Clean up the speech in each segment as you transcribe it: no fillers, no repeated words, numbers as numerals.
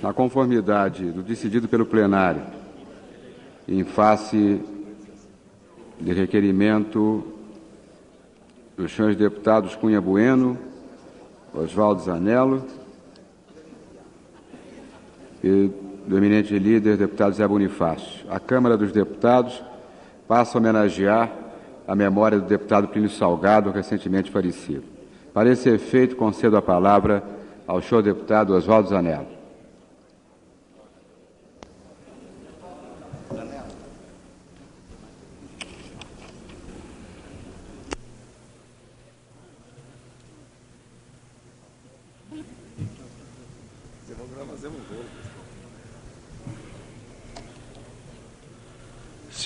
na conformidade do decidido pelo plenário, em face de requerimento dos senhores deputados Cunha Bueno, Oswaldo Zanello e do eminente líder, deputado Zé Bonifácio. A Câmara dos Deputados passa a homenagear a memória do deputado Plínio Salgado, recentemente falecido. Para esse efeito, concedo a palavra ao senhor deputado Oswaldo Zanello.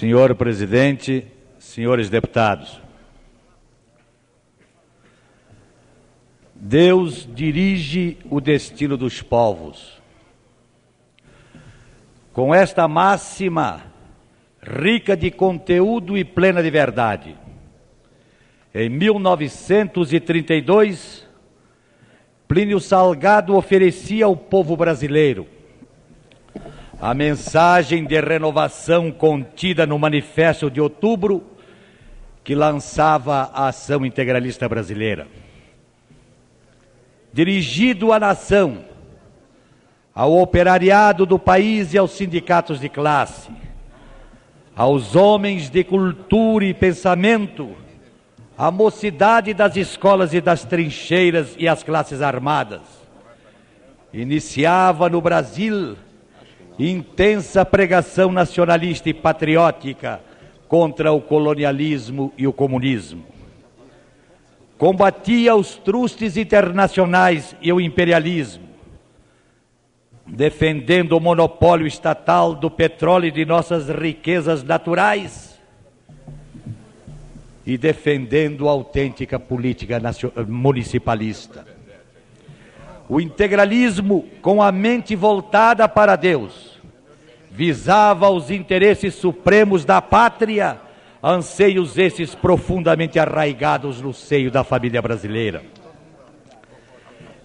Senhor presidente, senhores deputados, Deus dirige o destino dos povos. Com esta máxima, rica de conteúdo e plena de verdade, em 1932, Plínio Salgado oferecia ao povo brasileiro a mensagem de renovação contida no Manifesto de Outubro, que lançava a Ação Integralista Brasileira. Dirigido à nação, ao operariado do país e aos sindicatos de classe, aos homens de cultura e pensamento, à mocidade das escolas e das trincheiras e às classes armadas. Iniciava no Brasil intensa pregação nacionalista e patriótica contra o colonialismo e o comunismo. Combatia os trustes internacionais e o imperialismo, defendendo o monopólio estatal do petróleo e de nossas riquezas naturais e defendendo a autêntica política municipalista. O integralismo, com a mente voltada para Deus, visava os interesses supremos da pátria, anseios esses profundamente arraigados no seio da família brasileira.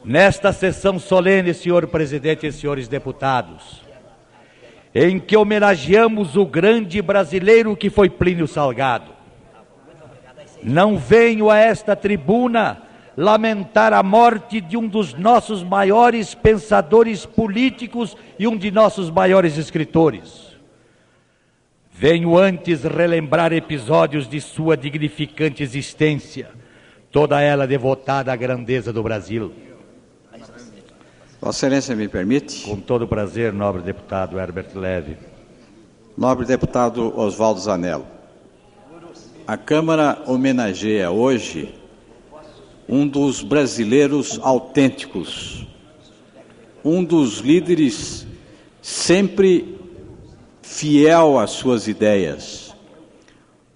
Nesta sessão solene, senhor presidente e senhores deputados, em que homenageamos o grande brasileiro que foi Plínio Salgado, não venho a esta tribuna lamentar a morte de um dos nossos maiores pensadores políticos e um de nossos maiores escritores. Venho antes relembrar episódios de sua dignificante existência, toda ela devotada à grandeza do Brasil. Vossa Excelência me permite? Com todo prazer, nobre deputado Herbert Levy. Nobre deputado Oswaldo Zanello, a Câmara homenageia hoje um dos brasileiros autênticos, um dos líderes sempre fiel às suas ideias,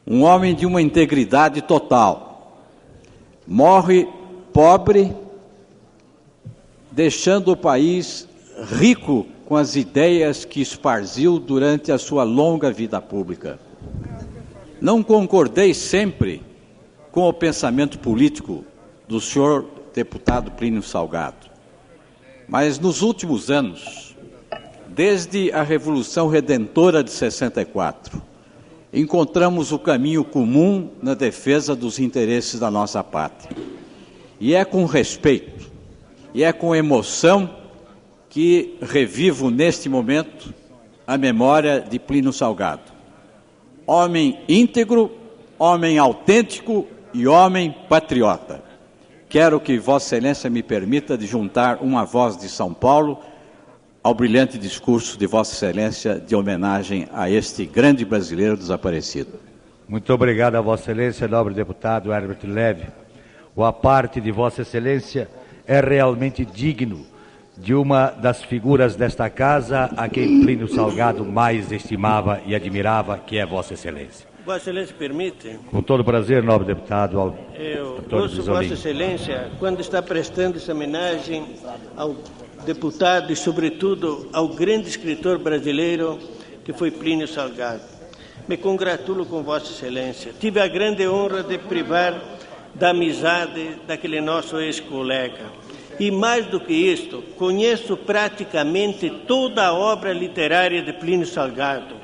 um homem de uma integridade total. Morre pobre, deixando o país rico com as ideias que esparziu durante a sua longa vida pública. Não concordei sempre com o pensamento político do senhor deputado Plínio Salgado, mas nos últimos anos, desde a Revolução Redentora de 64, encontramos o caminho comum na defesa dos interesses da nossa pátria. E é com respeito, e é com emoção que revivo neste momento a memória de Plínio Salgado. Homem íntegro, homem autêntico e homem patriota. Quero que Vossa Excelência me permita de juntar uma voz de São Paulo ao brilhante discurso de Vossa Excelência de homenagem a este grande brasileiro desaparecido. Muito obrigado a Vossa Excelência, nobre deputado Herbert Levy. O à parte de Vossa Excelência é realmente digno de uma das figuras desta casa a quem Plínio Salgado mais estimava e admirava, que é Vossa Excelência. Vossa Excelência permite? Com todo prazer, nobre deputado. Eu ouço Vossa Excelência quando está prestando essa homenagem ao deputado e, sobretudo, ao grande escritor brasileiro que foi Plínio Salgado. Me congratulo com Vossa Excelência. Tive a grande honra de privar da amizade daquele nosso ex-colega. E mais do que isto, conheço praticamente toda a obra literária de Plínio Salgado.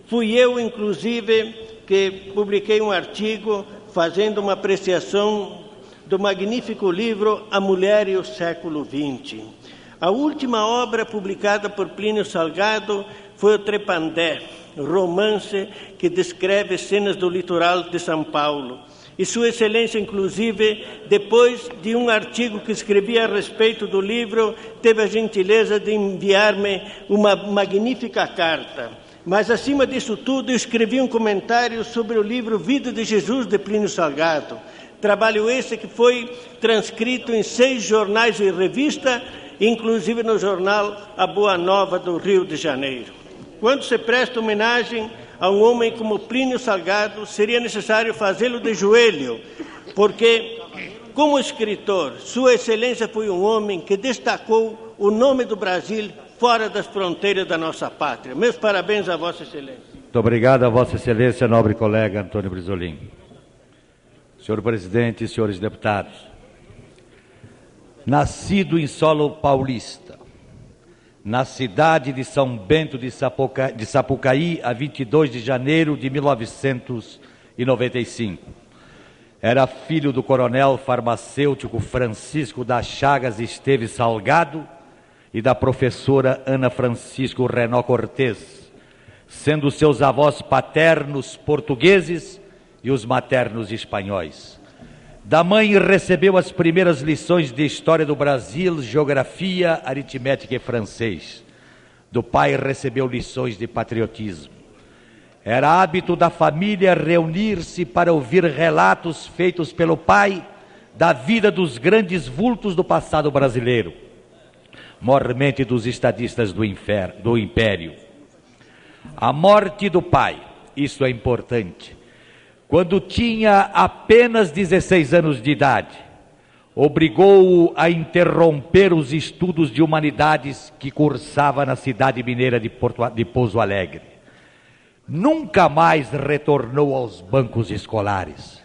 Fui eu, inclusive, que publiquei um artigo fazendo uma apreciação do magnífico livro A Mulher e o Século XX. A última obra publicada por Plínio Salgado foi o Trepandé, romance que descreve cenas do litoral de São Paulo. E Sua Excelência, inclusive, depois de um artigo que escrevi a respeito do livro, teve a gentileza de enviar-me uma magnífica carta. Mas, acima disso tudo, eu escrevi um comentário sobre o livro Vida de Jesus, de Plínio Salgado. Trabalho esse que foi transcrito em 6 jornais e revistas, inclusive no jornal A Boa Nova do Rio de Janeiro. Quando se presta homenagem a um homem como Plínio Salgado, seria necessário fazê-lo de joelho, porque, como escritor, Sua Excelência foi um homem que destacou o nome do Brasil fora das fronteiras da nossa pátria. Meus parabéns a Vossa Excelência. Muito obrigado a Vossa Excelência, nobre colega Antônio Brizolim. Senhor presidente e senhores deputados, nascido em solo paulista, na cidade de São Bento de Sapucaí, a 22 de janeiro de 1995. Era filho do coronel farmacêutico Francisco das Chagas Esteves Salgado e da professora Ana Francisco Renó Cortês, sendo seus avós paternos portugueses e os maternos espanhóis. Da mãe recebeu as primeiras lições de História do Brasil, Geografia, Aritmética e Francês. Do pai recebeu lições de patriotismo. Era hábito da família reunir-se para ouvir relatos feitos pelo pai da vida dos grandes vultos do passado brasileiro, mormente dos estadistas do Império. A morte do pai, isso é importante, quando tinha apenas 16 anos de idade, obrigou-o a interromper os estudos de humanidades que cursava na cidade mineira de Pouso Alegre. Nunca mais retornou aos bancos escolares.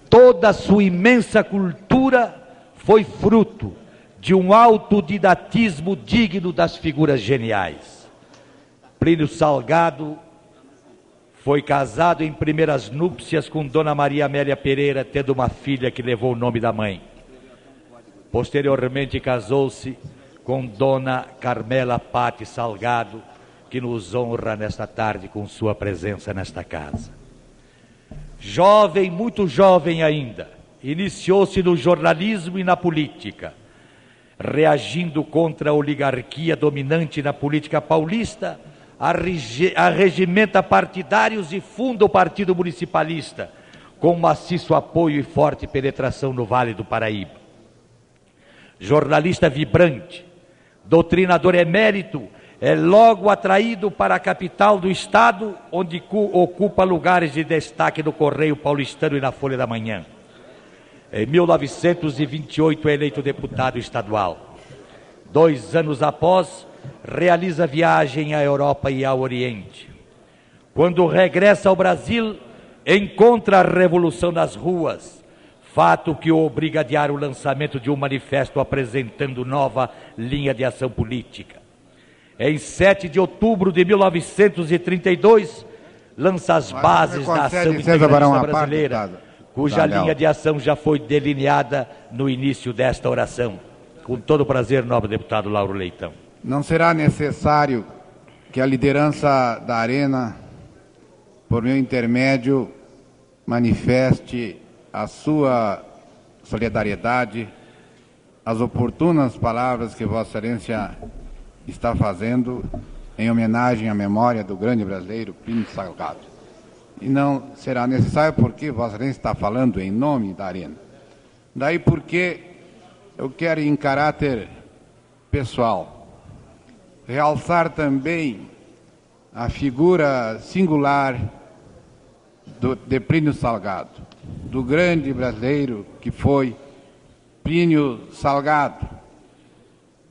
Toda a sua imensa cultura foi fruto de um autodidatismo digno das figuras geniais. Plínio Salgado foi casado em primeiras núpcias com Dona Maria Amélia Pereira, tendo uma filha que levou o nome da mãe. Posteriormente casou-se com Dona Carmela Patti Salgado, que nos honra nesta tarde com sua presença nesta casa. Jovem, muito jovem ainda, iniciou-se no jornalismo e na política, reagindo contra a oligarquia dominante na política paulista, arregimenta partidários e funda o Partido Municipalista, com maciço apoio e forte penetração no Vale do Paraíba. Jornalista vibrante, doutrinador emérito, é logo atraído para a capital do estado, onde ocupa lugares de destaque no Correio Paulistano e na Folha da Manhã. Em 1928 é eleito deputado estadual. 2 anos após, realiza viagem à Europa e ao Oriente. Quando regressa ao Brasil, encontra a revolução nas ruas, fato que o obriga a adiar o lançamento de um manifesto apresentando nova linha de ação política. Em 7 de outubro de 1932, lança as bases da ação integralista brasileira, cuja linha de ação já foi delineada no início desta oração. Com todo prazer, nobre deputado Lauro Leitão. Não será necessário que a liderança da Arena, por meu intermédio, manifeste a sua solidariedade, as oportunas palavras que Vossa Excelência está fazendo em homenagem à memória do grande brasileiro Plínio Salgado. E não será necessário porque Vossa Excelência está falando em nome da Arena. Daí porque eu quero, em caráter pessoal, realçar também a figura singular de Plínio Salgado, do grande brasileiro que foi Plínio Salgado,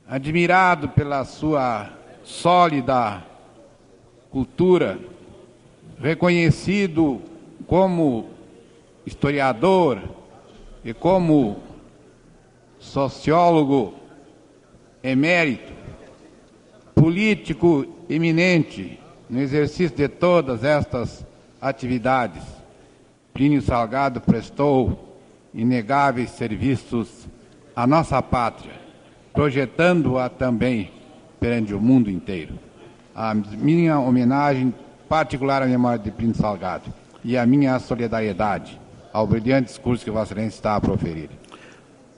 admirado pela sua sólida cultura, reconhecido como historiador e como sociólogo emérito, político eminente no exercício de todas estas atividades, Plínio Salgado prestou inegáveis serviços à nossa pátria, projetando-a também perante o mundo inteiro. A minha homenagem particular à memória de Plínio Salgado e a minha solidariedade ao brilhante discurso que Vossa Excelência está a proferir.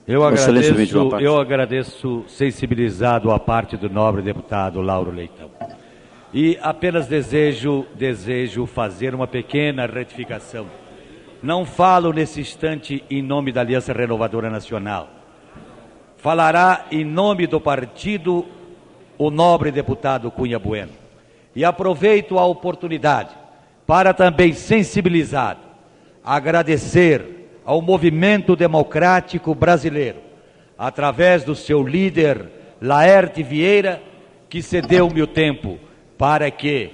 Eu agradeço sensibilizado à parte do nobre deputado Lauro Leitão. E apenas desejo fazer uma pequena retificação. Não falo nesse instante em nome da Aliança Renovadora Nacional. Falará em nome do partido o nobre deputado Cunha Bueno. E aproveito a oportunidade para também sensibilizar, agradecer ao movimento democrático brasileiro, através do seu líder, Laerte Vieira, que cedeu-me o tempo para que,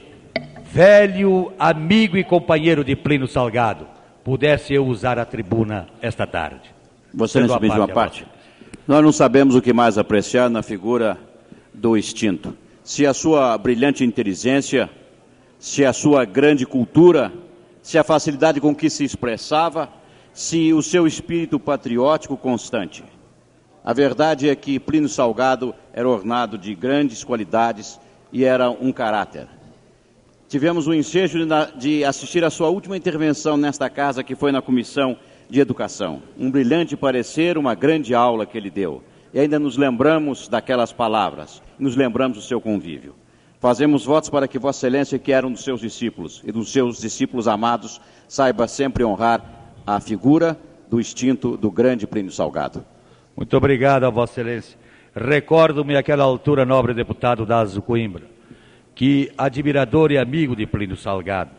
velho amigo e companheiro de Plínio Salgado, pudesse eu usar a tribuna esta tarde. Você não me uma parte. Nós não sabemos o que mais apreciar na figura do extinto. Se a sua brilhante inteligência, se a sua grande cultura, se a facilidade com que se expressava, se o seu espírito patriótico constante. A verdade é que Plínio Salgado era ornado de grandes qualidades e era um caráter. Tivemos o ensejo de assistir à sua última intervenção nesta casa, que foi na Comissão de Educação. Um brilhante parecer, uma grande aula que ele deu. E ainda nos lembramos daquelas palavras, nos lembramos do seu convívio. Fazemos votos para que Vossa Excelência, que era um dos seus discípulos e dos seus discípulos amados, saiba sempre honrar a figura do extinto, do grande Plínio Salgado. Muito obrigado a Vossa Excelência. Recordo-me àquela altura, nobre deputado Dazo Coimbra, que admirador e amigo de Plínio Salgado,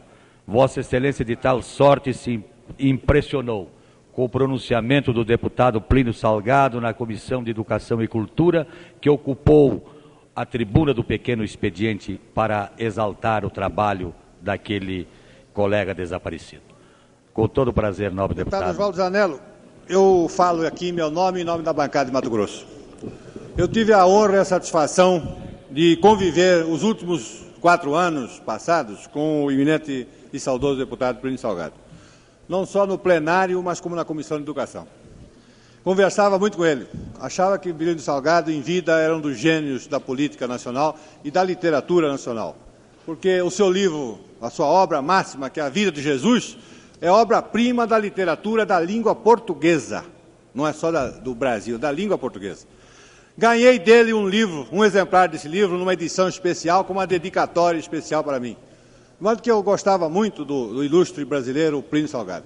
Vossa Excelência de tal sorte se impressionou com o pronunciamento do deputado Plínio Salgado na Comissão de Educação e Cultura, que ocupou a tribuna do pequeno expediente para exaltar o trabalho daquele colega desaparecido. Com todo prazer, nobre deputado. Deputado Oswaldo Zanello, eu falo aqui em meu nome e em nome da bancada de Mato Grosso. Eu tive a honra e a satisfação de conviver os últimos 4 anos passados com o eminente e saudoso deputado Plínio Salgado. Não só no plenário, mas como na Comissão de Educação. Conversava muito com ele. Achava que Plínio Salgado, em vida, era um dos gênios da política nacional e da literatura nacional. Porque o seu livro, a sua obra máxima, que é A Vida de Jesus, é obra-prima da literatura da língua portuguesa. Não é só do Brasil, da língua portuguesa. Ganhei dele um livro, um exemplar desse livro, numa edição especial, com uma dedicatória especial para mim. De modo que eu gostava muito do ilustre brasileiro Plínio Salgado.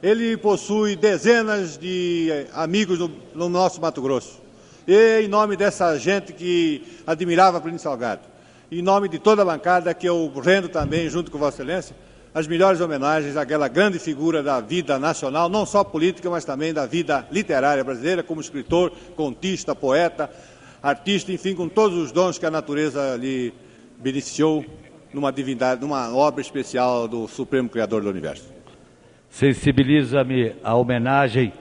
Ele possui dezenas de amigos no nosso Mato Grosso. E em nome dessa gente que admirava Plínio Salgado, em nome de toda a bancada, que eu rendo também, junto com Vossa Excelência, as melhores homenagens àquela grande figura da vida nacional, não só política, mas também da vida literária brasileira, como escritor, contista, poeta, artista, enfim, com todos os dons que a natureza lhe beneficiou numa divindade, numa obra especial do Supremo Criador do Universo. Sensibiliza-me a homenagem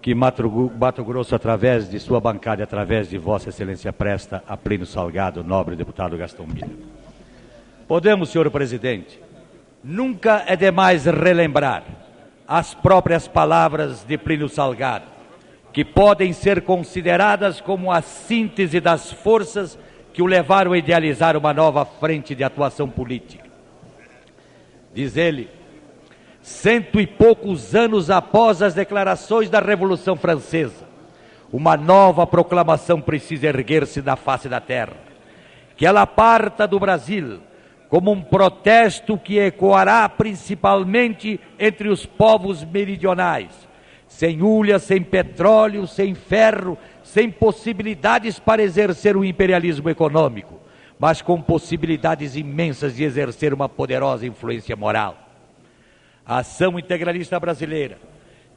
que Mato Grosso, através de sua bancada, através de Vossa Excelência, presta a Plínio Salgado, nobre deputado Gastão Miller. Podemos, senhor presidente, nunca é demais relembrar as próprias palavras de Plínio Salgado, que podem ser consideradas como a síntese das forças que o levaram a idealizar uma nova frente de atuação política. Diz ele: 100 e poucos anos após as declarações da Revolução Francesa, uma nova proclamação precisa erguer-se da face da terra, que ela parta do Brasil como um protesto que ecoará principalmente entre os povos meridionais, sem ulha, sem petróleo, sem ferro, sem possibilidades para exercer um imperialismo econômico, mas com possibilidades imensas de exercer uma poderosa influência moral. A ação integralista brasileira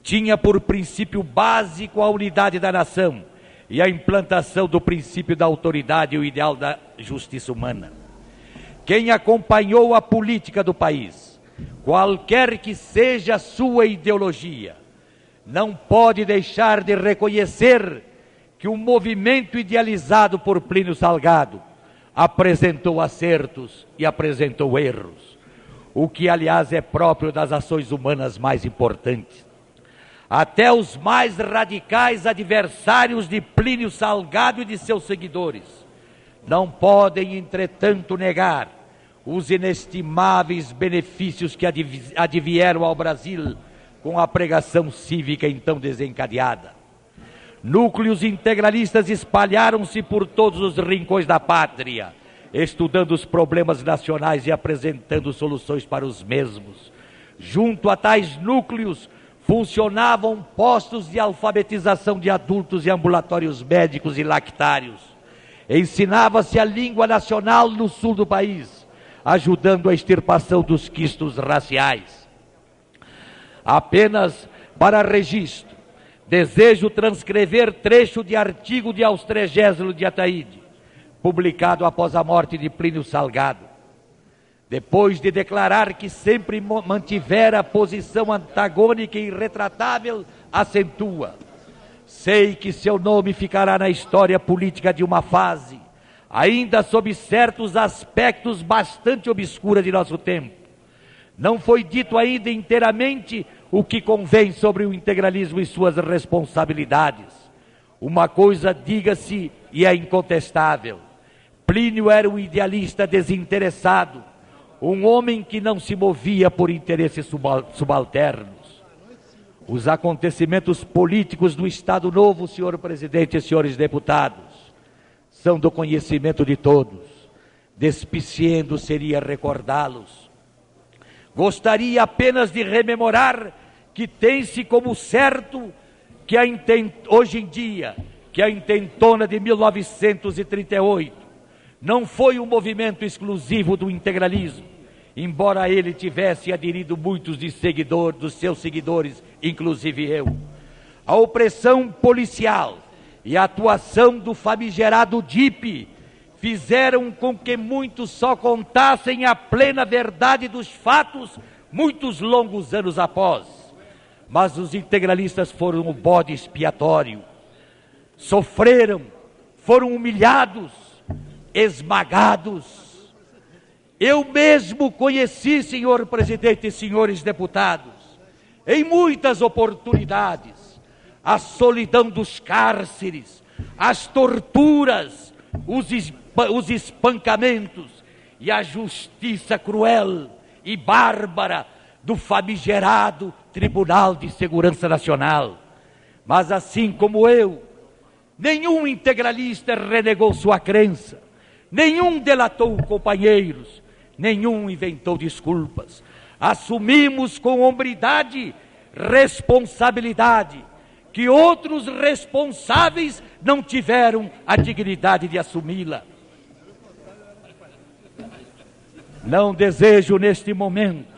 tinha por princípio básico a unidade da nação e a implantação do princípio da autoridade e o ideal da justiça humana. Quem acompanhou a política do país, qualquer que seja a sua ideologia, não pode deixar de reconhecer que o movimento idealizado por Plínio Salgado apresentou acertos e apresentou erros, o que, aliás, é próprio das ações humanas mais importantes. Até os mais radicais adversários de Plínio Salgado e de seus seguidores não podem, entretanto, negar os inestimáveis benefícios que advieram ao Brasil com a pregação cívica então desencadeada. Núcleos integralistas espalharam-se por todos os rincões da pátria, estudando os problemas nacionais e apresentando soluções para os mesmos. Junto a tais núcleos funcionavam postos de alfabetização de adultos e ambulatórios médicos e lactários. Ensinava-se a língua nacional no sul do país, ajudando a extirpação dos quistos raciais. Apenas para registro, desejo transcrever trecho de artigo de Austrégésilo de Ataíde, publicado após a morte de Plínio Salgado. Depois de declarar que sempre mantivera a posição antagônica e irretratável, acentua: sei que seu nome ficará na história política de uma fase, ainda sob certos aspectos bastante obscura de nosso tempo. Não foi dito ainda inteiramente o que convém sobre o integralismo e suas responsabilidades. Uma coisa diga-se e é incontestável: Plínio era um idealista desinteressado, um homem que não se movia por interesses subalternos. Os acontecimentos políticos do Estado Novo, senhor presidente e senhores deputados, são do conhecimento de todos. Despiciendo seria recordá-los. Gostaria apenas de rememorar que tem-se como certo que hoje em dia, que a intentona de 1938 não foi um movimento exclusivo do integralismo, embora ele tivesse aderido muitos dos seus seguidores, inclusive eu. A opressão policial e a atuação do famigerado DIP fizeram com que muitos só contassem a plena verdade dos fatos muitos longos anos após. Mas os integralistas foram o bode expiatório. Sofreram, foram humilhados, esmagados. Eu mesmo conheci, senhor presidente e senhores deputados, em muitas oportunidades, a solidão dos cárceres, as torturas, os espancamentos e a justiça cruel e bárbara do famigerado Tribunal de Segurança Nacional. Mas assim como eu, nenhum integralista renegou sua crença, nenhum delatou companheiros, nenhum inventou desculpas. Assumimos com hombridade responsabilidade que outros responsáveis não tiveram a dignidade de assumi-la. Não desejo neste momento,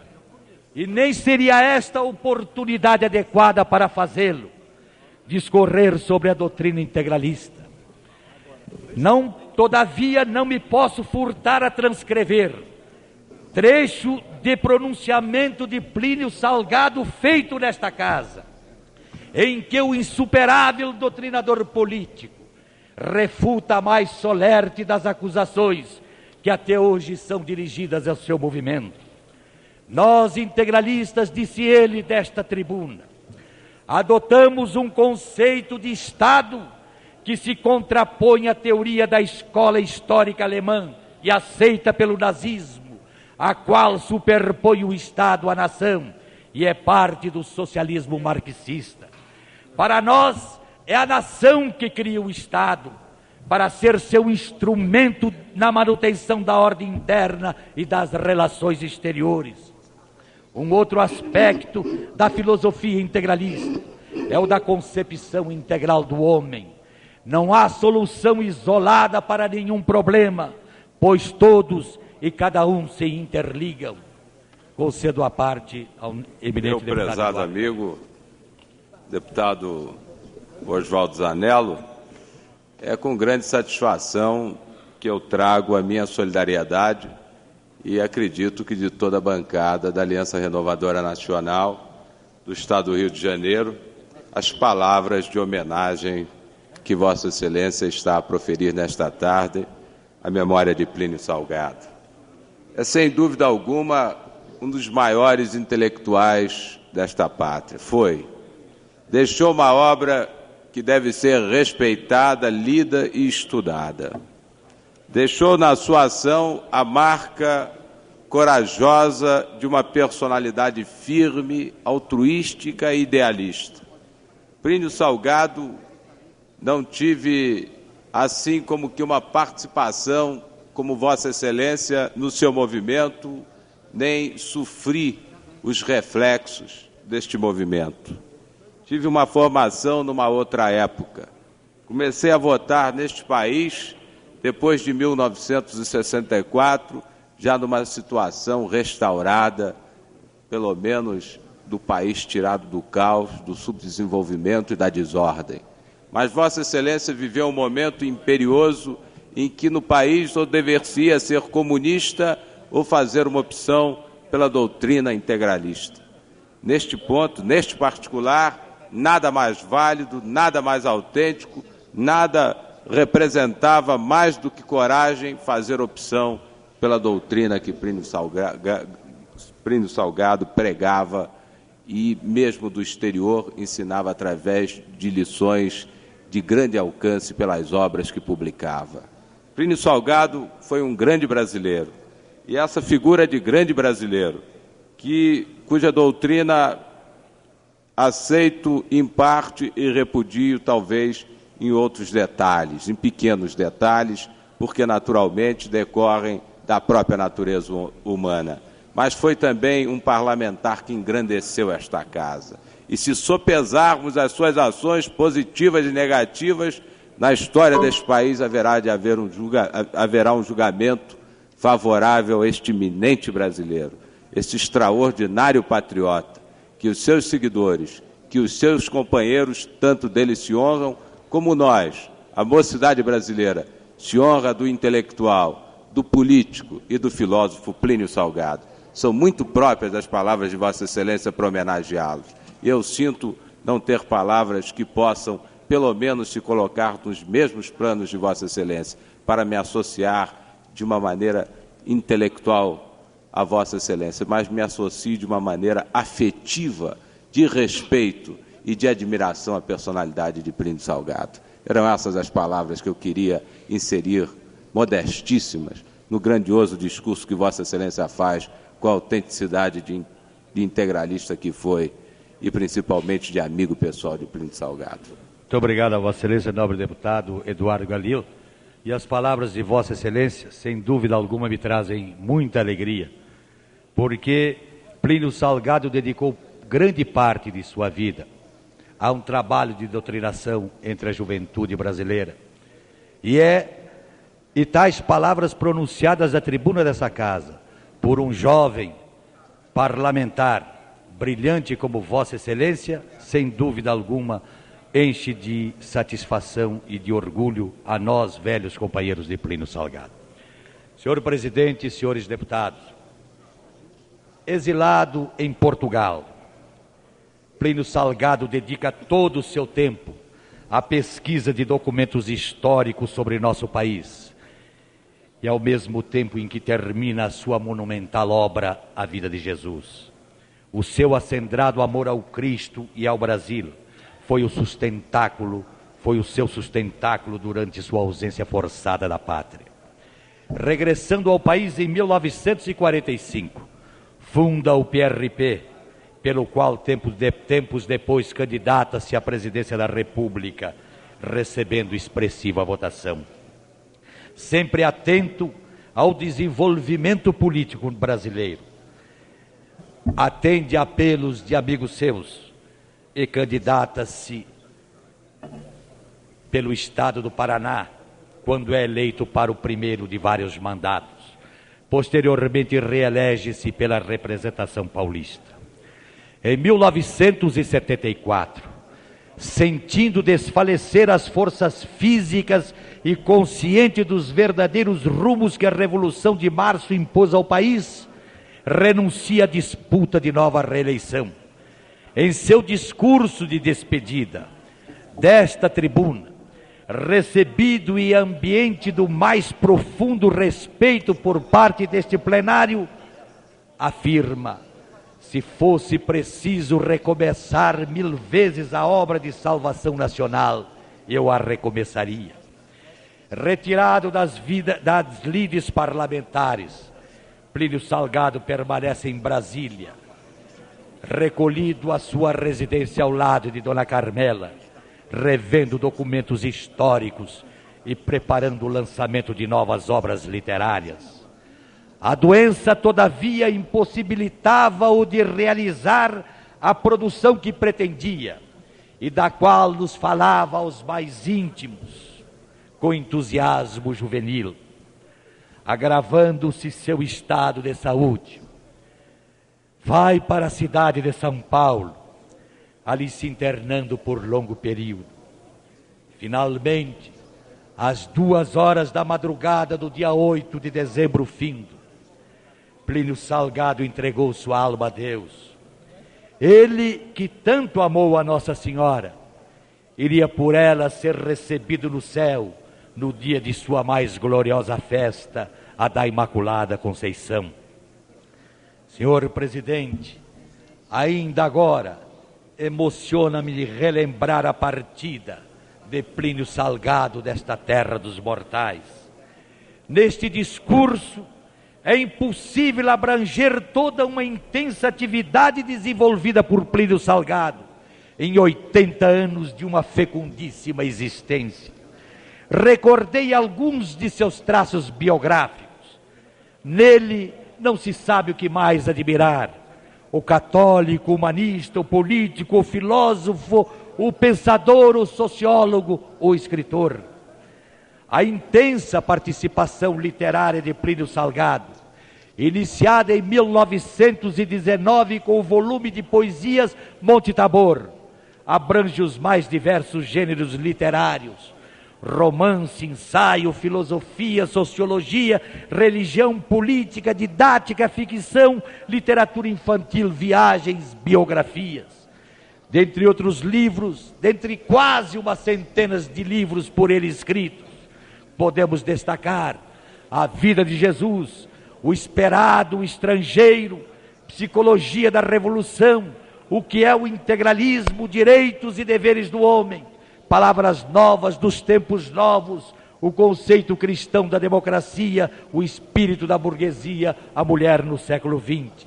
e nem seria esta a oportunidade adequada para fazê-lo, discorrer sobre a doutrina integralista. Todavia, não me posso furtar a transcrever trecho de pronunciamento de Plínio Salgado feito nesta casa, em que o insuperável doutrinador político refuta a mais solerte das acusações que até hoje são dirigidas ao seu movimento. Nós, integralistas, disse ele desta tribuna, adotamos um conceito de Estado que se contrapõe à teoria da escola histórica alemã e aceita pelo nazismo, a qual superpõe o Estado à nação e é parte do socialismo marxista. Para nós, é a nação que cria o Estado, para ser seu instrumento na manutenção da ordem interna e das relações exteriores. Um outro aspecto da filosofia integralista é o da concepção integral do homem. Não há solução isolada para nenhum problema, pois todos e cada um se interligam. Concedo a parte ao eminente meu prezado amigo, deputado Oswaldo Zanello, é com grande satisfação que eu trago a minha solidariedade e acredito que de toda a bancada da Aliança Renovadora Nacional do Estado do Rio de Janeiro, as palavras de homenagem que Vossa Excelência está a proferir nesta tarde, a memória de Plínio Salgado. É, sem dúvida alguma, um dos maiores intelectuais desta pátria. Deixou uma obra que deve ser respeitada, lida e estudada. Deixou na sua ação a marca corajosa de uma personalidade firme, altruística e idealista. Plínio Salgado não tive, assim como que uma participação como Vossa Excelência no seu movimento, nem sofri os reflexos deste movimento. Tive uma formação numa outra época. Comecei a votar neste país depois de 1964, já numa situação restaurada, pelo menos do país tirado do caos, do subdesenvolvimento e da desordem. Mas Vossa Excelência viveu um momento imperioso em que no país ou deveria ser comunista ou fazer uma opção pela doutrina integralista. Neste ponto, neste particular, nada mais válido, nada mais autêntico, nada representava mais do que coragem fazer opção pela doutrina que Plínio Salgado pregava e, mesmo do exterior, ensinava através de lições de grande alcance pelas obras que publicava. Plínio Salgado foi um grande brasileiro, e essa figura de grande brasileiro, cuja doutrina aceito em parte e repudio talvez em outros detalhes, em pequenos detalhes, porque naturalmente decorrem da própria natureza humana. Mas foi também um parlamentar que engrandeceu esta casa. E se sopesarmos as suas ações positivas e negativas, na história deste país haverá um julgamento favorável a este eminente brasileiro, este extraordinário patriota, que os seus seguidores, que os seus companheiros, tanto dele se honram, como nós, a mocidade brasileira, se honra do intelectual, do político e do filósofo Plínio Salgado. São muito próprias das palavras de Vossa Excelência para homenageá-los. E eu sinto não ter palavras que possam, pelo menos, se colocar nos mesmos planos de Vossa Excelência, para me associar de uma maneira intelectual a Vossa Excelência, mas me associo de uma maneira afetiva, de respeito e de admiração à personalidade de Plínio Salgado. Eram essas as palavras que eu queria inserir, modestíssimas, no grandioso discurso que Vossa Excelência faz, com a autenticidade de integralista que foi, e principalmente de amigo pessoal de Plínio Salgado. Muito obrigado a Vossa Excelência, nobre deputado Eduardo Galil. E as palavras de Vossa Excelência, sem dúvida alguma, me trazem muita alegria, porque Plínio Salgado dedicou grande parte de sua vida a um trabalho de doutrinação entre a juventude brasileira. E tais palavras pronunciadas da tribuna dessa casa, por um jovem parlamentar brilhante como Vossa Excelência, sem dúvida alguma, enche de satisfação e de orgulho a nós, velhos companheiros de Plínio Salgado. Senhor presidente, senhores deputados, exilado em Portugal, Plínio Salgado dedica todo o seu tempo à pesquisa de documentos históricos sobre nosso país e, ao mesmo tempo em que termina a sua monumental obra, A Vida de Jesus. O seu acendrado amor ao Cristo e ao Brasil foi o seu sustentáculo durante sua ausência forçada da pátria. Regressando ao país em 1945, funda o PRP, pelo qual tempos depois candidata-se à presidência da República, recebendo expressiva votação. Sempre atento ao desenvolvimento político brasileiro, atende a apelos de amigos seus e candidata-se pelo estado do Paraná, quando é eleito para o primeiro de vários mandatos. Posteriormente reelege-se pela representação paulista. Em 1974, sentindo desfalecer as forças físicas e consciente dos verdadeiros rumos que a Revolução de Março impôs ao país, renuncia à disputa de nova reeleição. Em seu discurso de despedida desta tribuna, recebido em ambiente do mais profundo respeito por parte deste plenário, afirma: se fosse preciso recomeçar 1000 vezes a obra de salvação nacional, eu a recomeçaria. Retirado das lides parlamentares, Plínio Salgado permanece em Brasília, recolhido à sua residência ao lado de Dona Carmela, revendo documentos históricos e preparando o lançamento de novas obras literárias. A doença, todavia, impossibilitava-o de realizar a produção que pretendia e da qual nos falava aos mais íntimos, com entusiasmo juvenil. Agravando-se seu estado de saúde, vai para a cidade de São Paulo, ali se internando por longo período. Finalmente, às 2 horas da madrugada do dia 8 de dezembro findo, Plínio Salgado entregou sua alma a Deus. Ele, que tanto amou a Nossa Senhora, iria por ela ser recebido no céu no dia de sua mais gloriosa festa, a da Imaculada Conceição. Senhor Presidente, ainda agora emociona-me relembrar a partida de Plínio Salgado desta terra dos mortais. Neste discurso, é impossível abranger toda uma intensa atividade desenvolvida por Plínio Salgado em 80 anos de uma fecundíssima existência. Recordei alguns de seus traços biográficos. Nele não se sabe o que mais admirar: o católico, o humanista, o político, o filósofo, o pensador, o sociólogo, o escritor. A intensa participação literária de Plínio Salgado, iniciada em 1919 com o volume de poesias Monte Tabor, abrange os mais diversos gêneros literários: romance, ensaio, filosofia, sociologia, religião, política, didática, ficção, literatura infantil, viagens, biografias. Dentre outros livros, dentre quase uma centena de livros por ele escritos, podemos destacar A Vida de Jesus, O Esperado, O Estrangeiro, Psicologia da Revolução, O que é o Integralismo, Direitos e Deveres do Homem, Palavras Novas dos Tempos Novos, O Conceito Cristão da Democracia, O Espírito da Burguesia, A Mulher no Século XX.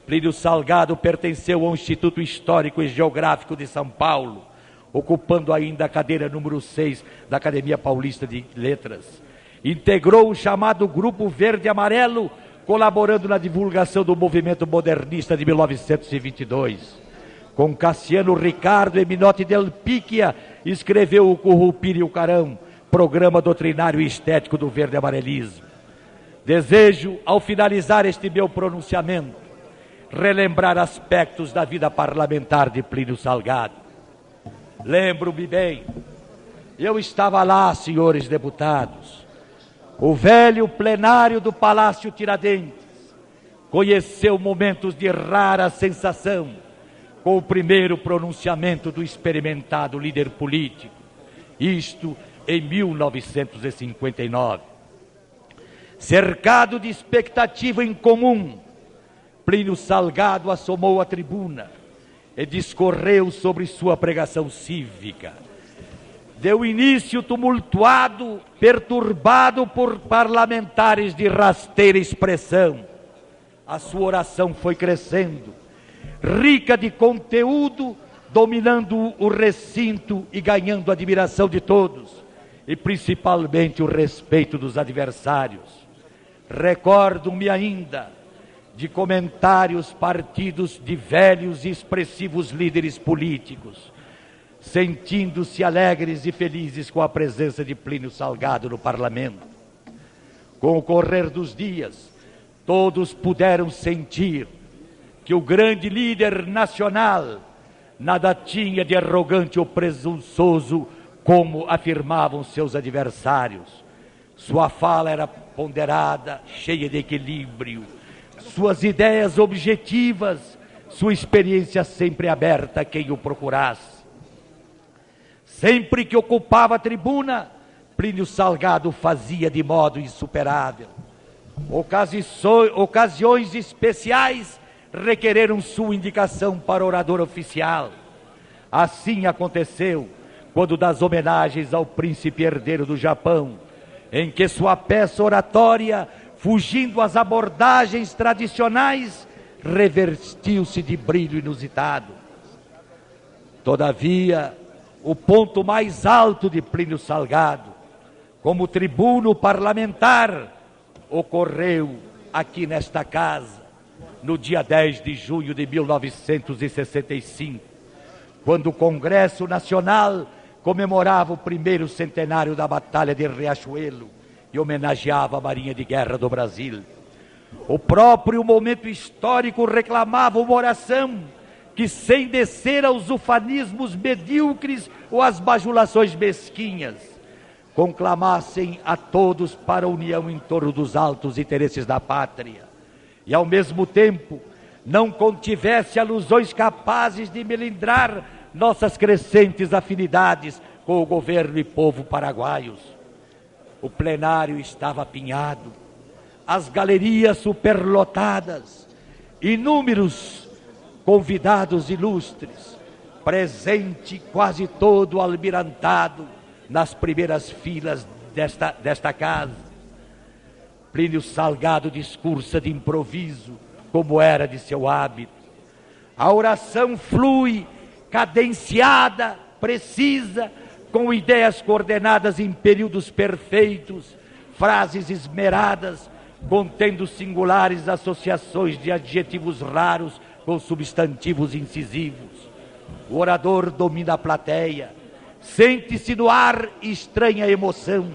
Plínio Salgado pertenceu ao Instituto Histórico e Geográfico de São Paulo, ocupando ainda a cadeira número 6 da Academia Paulista de Letras. Integrou o chamado Grupo Verde Amarelo, colaborando na divulgação do movimento modernista de 1922. Com Cassiano Ricardo e Minotti del Picchia, escreveu o Currupira e o Carão, programa doutrinário e estético do verde amarelismo. Desejo, ao finalizar este meu pronunciamento, relembrar aspectos da vida parlamentar de Plínio Salgado. Lembro-me bem, eu estava lá, senhores deputados, o velho plenário do Palácio Tiradentes conheceu momentos de rara sensação com o primeiro pronunciamento do experimentado líder político, isto em 1959. Cercado de expectativa incomum, Plínio Salgado assomou à tribuna e discorreu sobre sua pregação cívica. Deu início tumultuado, perturbado por parlamentares de rasteira expressão. A sua oração foi crescendo, rica de conteúdo, dominando o recinto e ganhando a admiração de todos, e principalmente o respeito dos adversários. Recordo-me ainda de comentários partidos de velhos e expressivos líderes políticos, sentindo-se alegres e felizes com a presença de Plínio Salgado no parlamento. Com o correr dos dias, todos puderam sentir que o grande líder nacional nada tinha de arrogante ou presunçoso, como afirmavam seus adversários. Sua fala era ponderada, cheia de equilíbrio, suas ideias objetivas, sua experiência sempre aberta a quem o procurasse. Sempre que ocupava a tribuna, Plínio Salgado fazia de modo insuperável. Ocasiões especiais requereram sua indicação para orador oficial. Assim aconteceu quando das homenagens ao príncipe herdeiro do Japão, em que sua peça oratória, fugindo às abordagens tradicionais, revestiu-se de brilho inusitado. Todavia, o ponto mais alto de Plínio Salgado, como tribuno parlamentar, ocorreu aqui nesta casa, no dia 10 de junho de 1965, quando o Congresso Nacional comemorava o primeiro centenário da Batalha de Riachuelo e homenageava a Marinha de Guerra do Brasil. O próprio momento histórico reclamava uma oração que, sem descer aos ufanismos medíocres ou às bajulações mesquinhas, conclamassem a todos para a união em torno dos altos interesses da pátria e, ao mesmo tempo, não contivesse alusões capazes de melindrar nossas crescentes afinidades com o governo e povo paraguaios. O plenário estava apinhado, as galerias superlotadas, inúmeros convidados ilustres, presente quase todo almirantado nas primeiras filas desta casa. Plínio Salgado discursa de improviso, como era de seu hábito. A oração flui cadenciada, precisa, com ideias coordenadas em períodos perfeitos, frases esmeradas, contendo singulares associações de adjetivos raros com substantivos incisivos. O orador domina a plateia, sente-se no ar estranha emoção.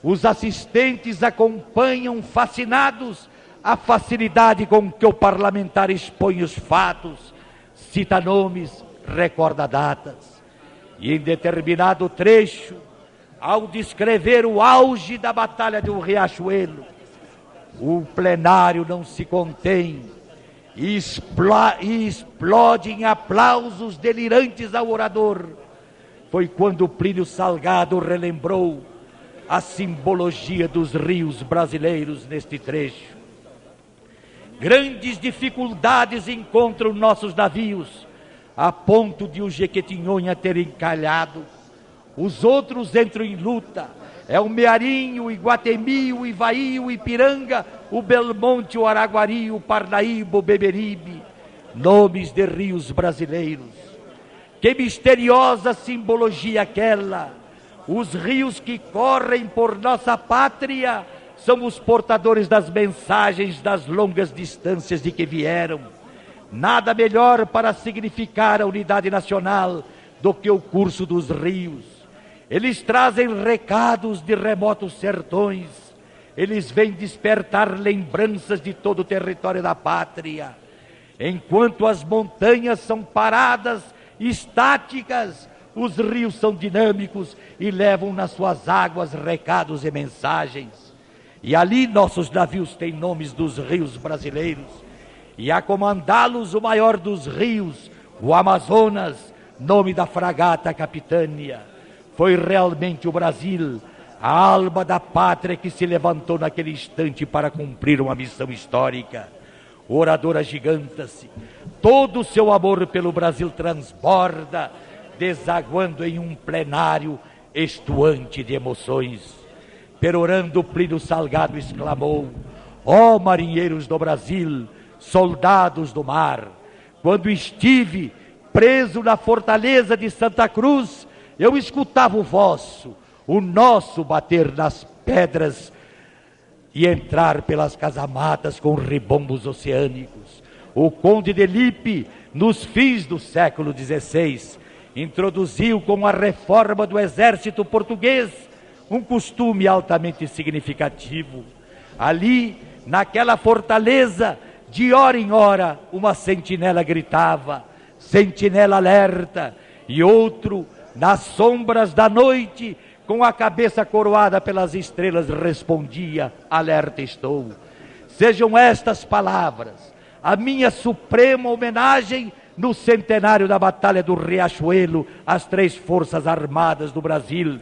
Os assistentes acompanham fascinados a facilidade com que o parlamentar expõe os fatos, cita nomes, recorda datas. E em determinado trecho, ao descrever o auge da Batalha do Riachuelo, o plenário não se contém e explode em aplausos delirantes ao orador. Foi quando Plínio Salgado relembrou a simbologia dos rios brasileiros neste trecho. Grandes dificuldades encontram nossos navios, a ponto de o Jequitinhonha ter encalhado. Os outros entram em luta. É o Mearim, o Iguatemi, o Ivaí, o Ipiranga, o Belmonte, o Araguari, o Parnaíba, o Beberibe, nomes de rios brasileiros. Que misteriosa simbologia aquela! Os rios que correm por nossa pátria são os portadores das mensagens das longas distâncias de que vieram. Nada melhor para significar a unidade nacional do que o curso dos rios. Eles trazem recados de remotos sertões. Eles vêm despertar lembranças de todo o território da pátria. Enquanto as montanhas são paradas, estáticas, os rios são dinâmicos e levam nas suas águas recados e mensagens. E ali nossos navios têm nomes dos rios brasileiros. E a comandá-los o maior dos rios, o Amazonas, nome da fragata Capitânia. Foi realmente o Brasil, a alma da pátria que se levantou naquele instante para cumprir uma missão histórica. O orador agiganta-se, todo o seu amor pelo Brasil transborda, desaguando em um plenário estuante de emoções. Perorando, Plínio Salgado exclamou: ó marinheiros do Brasil, soldados do mar, quando estive preso na fortaleza de Santa Cruz, eu escutava o vosso, o nosso bater nas pedras e entrar pelas casamatas com ribombos oceânicos. O conde de Lippe, nos fins do século XVI, introduziu com a reforma do exército português um costume altamente significativo. Ali, naquela fortaleza, de hora em hora, uma sentinela gritava: sentinela alerta, e outro, nas sombras da noite, com a cabeça coroada pelas estrelas, respondia: alerta estou. Sejam estas palavras a minha suprema homenagem no centenário da Batalha do Riachuelo, as 3 Forças Armadas do Brasil,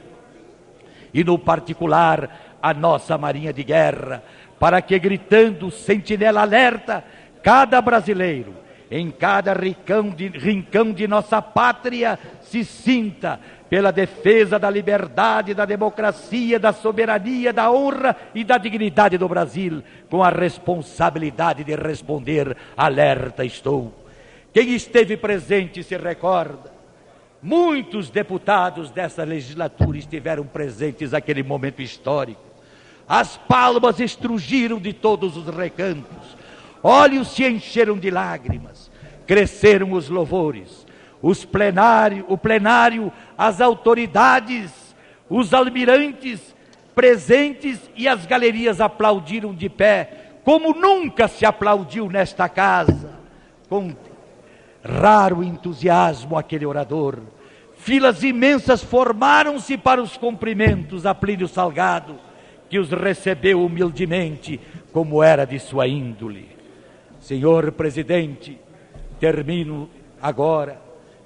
e no particular a nossa Marinha de Guerra, para que, gritando sentinela alerta, cada brasileiro, em cada rincão de nossa pátria, se sinta pela defesa da liberdade, da democracia, da soberania, da honra e da dignidade do Brasil, com a responsabilidade de responder: alerta estou. Quem esteve presente se recorda. Muitos deputados dessa legislatura estiveram presentes naquele momento histórico. As palmas estrugiram de todos os recantos, olhos se encheram de lágrimas, cresceram os louvores. O plenário, as autoridades, os almirantes presentes e as galerias aplaudiram de pé, como nunca se aplaudiu nesta casa, com raro entusiasmo aquele orador. Filas imensas formaram-se para os cumprimentos a Plínio Salgado, que os recebeu humildemente, como era de sua índole. Senhor presidente, termino agora.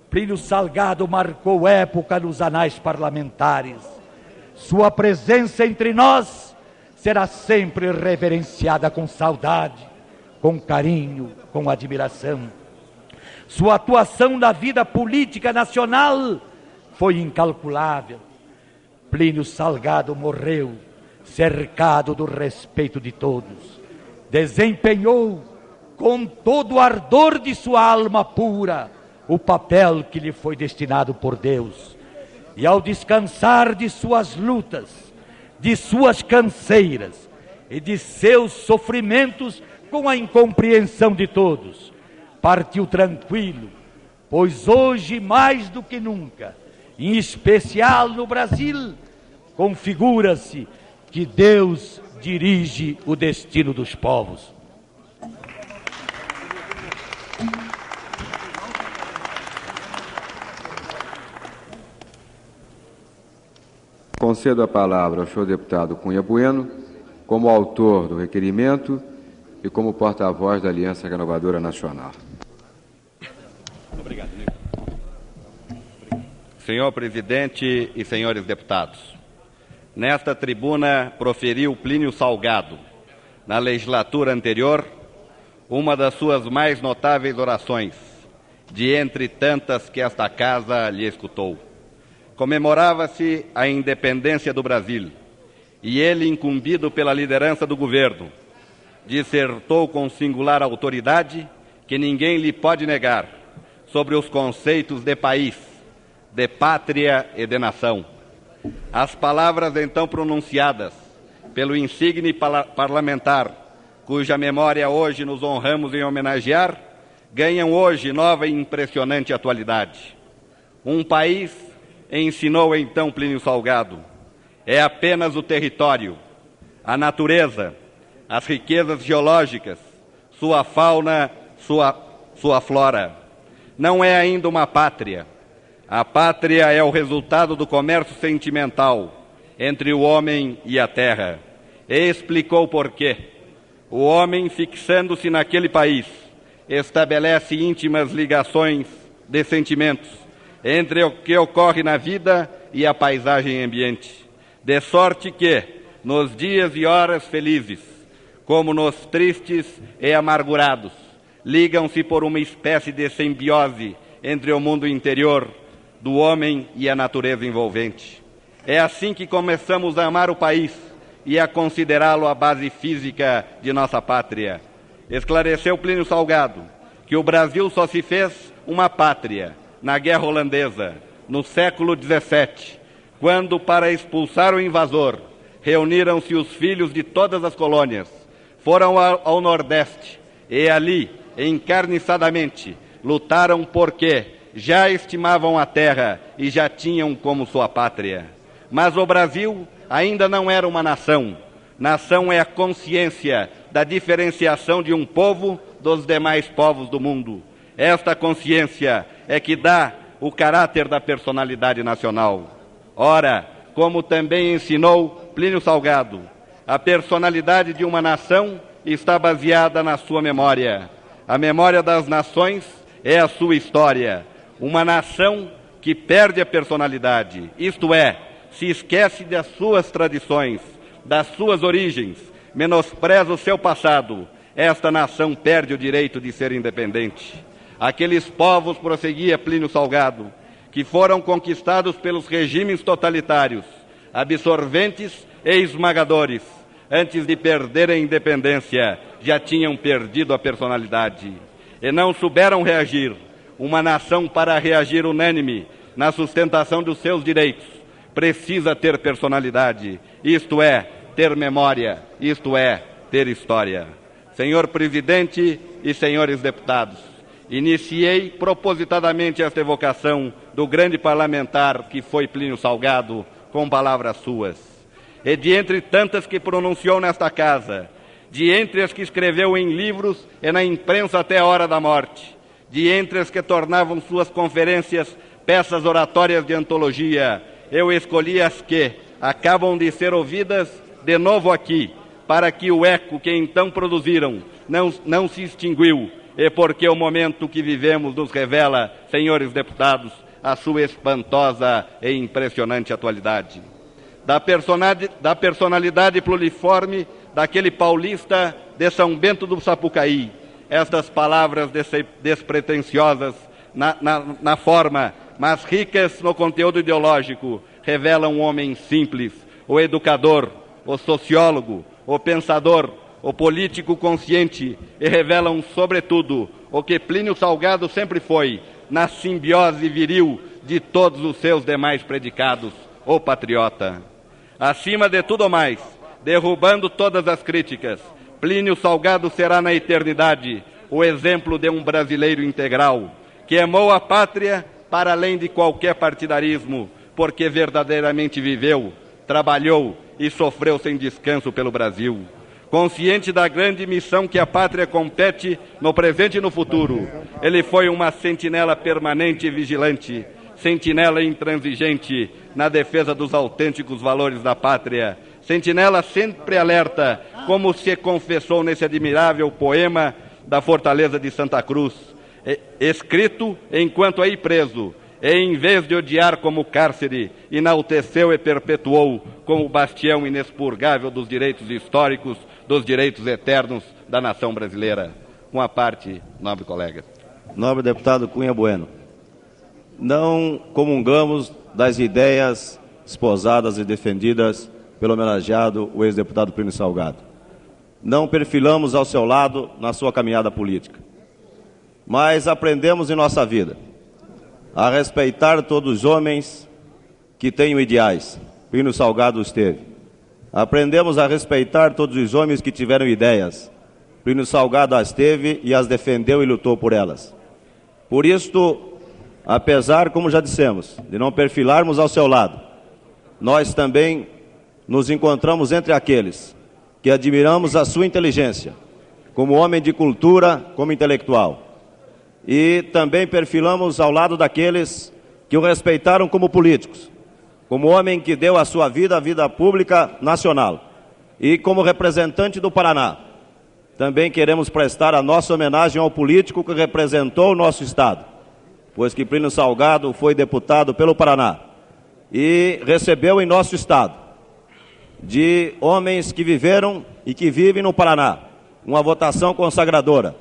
Plínio Salgado marcou época nos anais parlamentares. Sua presença entre nós será sempre reverenciada com saudade, com carinho, com admiração. Sua atuação na vida política nacional foi incalculável. Plínio Salgado morreu cercado do respeito de todos. Desempenhou com todo o ardor de sua alma pura o papel que lhe foi destinado por Deus. E ao descansar de suas lutas, de suas canseiras e de seus sofrimentos com a incompreensão de todos, partiu tranquilo, pois hoje mais do que nunca, em especial no Brasil, configura-se que Deus dirige o destino dos povos. Concedo a palavra ao senhor deputado Cunha Bueno, como autor do requerimento e como porta-voz da Aliança Renovadora Nacional. Obrigado, Nico. Senhor presidente e senhores deputados, nesta tribuna proferiu Plínio Salgado, na legislatura anterior, uma das suas mais notáveis orações, de entre tantas que esta casa lhe escutou. Comemorava-se a independência do Brasil, e ele, incumbido pela liderança do governo, dissertou com singular autoridade que ninguém lhe pode negar sobre os conceitos de país, de pátria e de nação. As palavras então pronunciadas pelo insigne parlamentar, cuja memória hoje nos honramos em homenagear, ganham hoje nova e impressionante atualidade. Um país, ensinou então Plínio Salgado, é apenas o território, a natureza, as riquezas geológicas, sua fauna, sua flora. Não é ainda uma pátria. A pátria é o resultado do comércio sentimental entre o homem e a terra. E explicou por quê. O homem, fixando-se naquele país, estabelece íntimas ligações de sentimentos entre o que ocorre na vida e a paisagem ambiente, de sorte que, nos dias e horas felizes, como nos tristes e amargurados, ligam-se por uma espécie de simbiose entre o mundo interior do homem e a natureza envolvente. É assim que começamos a amar o país e a considerá-lo a base física de nossa pátria. Esclareceu Plínio Salgado que o Brasil só se fez uma pátria na Guerra Holandesa, no século XVII, quando, para expulsar o invasor, reuniram-se os filhos de todas as colônias, foram ao Nordeste e ali, encarniçadamente, lutaram porque já estimavam a terra e já tinham como sua pátria. Mas o Brasil ainda não era uma nação. Nação é a consciência da diferenciação de um povo dos demais povos do mundo. Esta consciência é que dá o caráter da personalidade nacional. Ora, como também ensinou Plínio Salgado, a personalidade de uma nação está baseada na sua memória. A memória das nações é a sua história. Uma nação que perde a personalidade, isto é, se esquece das suas tradições, das suas origens, menospreza o seu passado. Esta nação perde o direito de ser independente. Aqueles povos, prosseguia Plínio Salgado, que foram conquistados pelos regimes totalitários, absorventes e esmagadores, antes de perder a independência, já tinham perdido a personalidade e não souberam reagir. Uma nação, para reagir unânime na sustentação dos seus direitos, precisa ter personalidade, isto é, ter memória, isto é, ter história. Senhor Presidente e senhores deputados, iniciei propositadamente esta evocação do grande parlamentar que foi Plínio Salgado com palavras suas. E de entre tantas que pronunciou nesta casa, de entre as que escreveu em livros e na imprensa até a hora da morte, de entre as que tornavam suas conferências peças oratórias de antologia, eu escolhi as que acabam de ser ouvidas de novo aqui, para que o eco que então produziram não se extinguiu, e porque o momento que vivemos nos revela, senhores deputados, a sua espantosa e impressionante atualidade. Da personalidade pluriforme daquele paulista de São Bento do Sapucaí, estas palavras despretensiosas na forma, mas ricas no conteúdo ideológico, revelam um homem simples, o educador, o sociólogo, o pensador, o político consciente, e revelam, sobretudo, o que Plínio Salgado sempre foi, na simbiose viril de todos os seus demais predicados, o patriota. Acima de tudo mais, derrubando todas as críticas, Plínio Salgado será na eternidade o exemplo de um brasileiro integral, que amou a pátria para além de qualquer partidarismo, porque verdadeiramente viveu, trabalhou e sofreu sem descanso pelo Brasil. Consciente da grande missão que a pátria compete no presente e no futuro, ele foi uma sentinela permanente e vigilante, sentinela intransigente na defesa dos autênticos valores da pátria, sentinela sempre alerta, como se confessou nesse admirável poema da Fortaleza de Santa Cruz, escrito enquanto aí preso, e em vez de odiar como cárcere, enalteceu e perpetuou como bastião inexpurgável dos direitos históricos, dos direitos eternos da nação brasileira. Uma parte, nobre colega. Nobre deputado Cunha Bueno, não comungamos das ideias esposadas e defendidas pelo homenageado, o ex-deputado Plínio Salgado. Não perfilamos ao seu lado na sua caminhada política. Mas aprendemos em nossa vida a respeitar todos os homens que tenham ideais. Plínio Salgado os teve. Aprendemos a respeitar todos os homens que tiveram ideias. Plínio Salgado as teve e as defendeu e lutou por elas. Por isto, apesar, como já dissemos, de não perfilarmos ao seu lado, nós também nos encontramos entre aqueles que admiramos a sua inteligência, como homem de cultura, como intelectual. E também perfilamos ao lado daqueles que o respeitaram como políticos, como homem que deu a sua vida à vida pública nacional. E como representante do Paraná, também queremos prestar a nossa homenagem ao político que representou o nosso Estado, pois que Plínio Salgado foi deputado pelo Paraná e recebeu em nosso Estado, de homens que viveram e que vivem no Paraná, uma votação consagradora.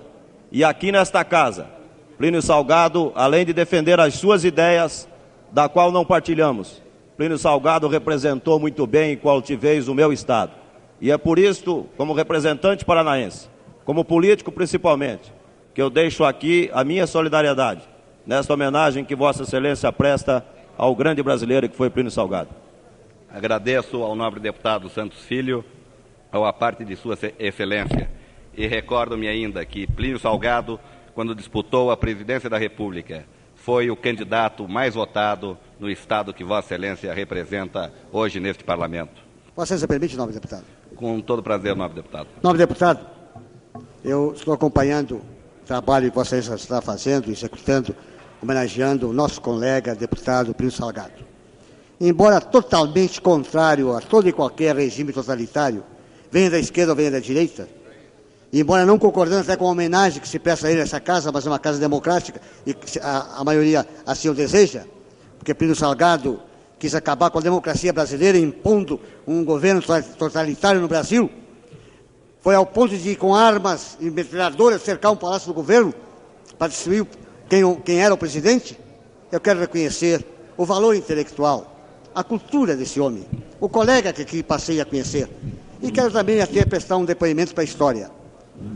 E aqui nesta casa, Plínio Salgado, além de defender as suas ideias, da qual não partilhamos, Plínio Salgado representou muito bem e com altivez o meu Estado. E é por isso, como representante paranaense, como político principalmente, que eu deixo aqui a minha solidariedade nesta homenagem que Vossa Excelência presta ao grande brasileiro que foi Plínio Salgado. Agradeço ao nobre deputado Santos Filho, a parte de Sua Excelência, e recordo-me ainda que Plínio Salgado, quando disputou a presidência da República, foi o candidato mais votado no Estado que Vossa Excelência representa hoje neste Parlamento. Vossa Excelência permite, nobre deputado? Com todo prazer, nobre deputado. Nobre deputado, eu estou acompanhando o trabalho que Vossa Excelência está fazendo, executando, homenageando o nosso colega deputado Plínio Salgado. Embora totalmente contrário a todo e qualquer regime totalitário, venha da esquerda ou venha da direita, embora não concordando até com a homenagem que se presta a ele nessa casa, mas é uma casa democrática e a maioria assim o deseja, porque Plínio Salgado quis acabar com a democracia brasileira, impondo um governo totalitário no Brasil. Foi ao ponto de, com armas e metralhadoras, cercar um palácio do governo para destruir quem era o presidente. Eu quero reconhecer o valor intelectual, a cultura desse homem, o colega que aqui passei a conhecer. E quero também até prestar um depoimento para a história.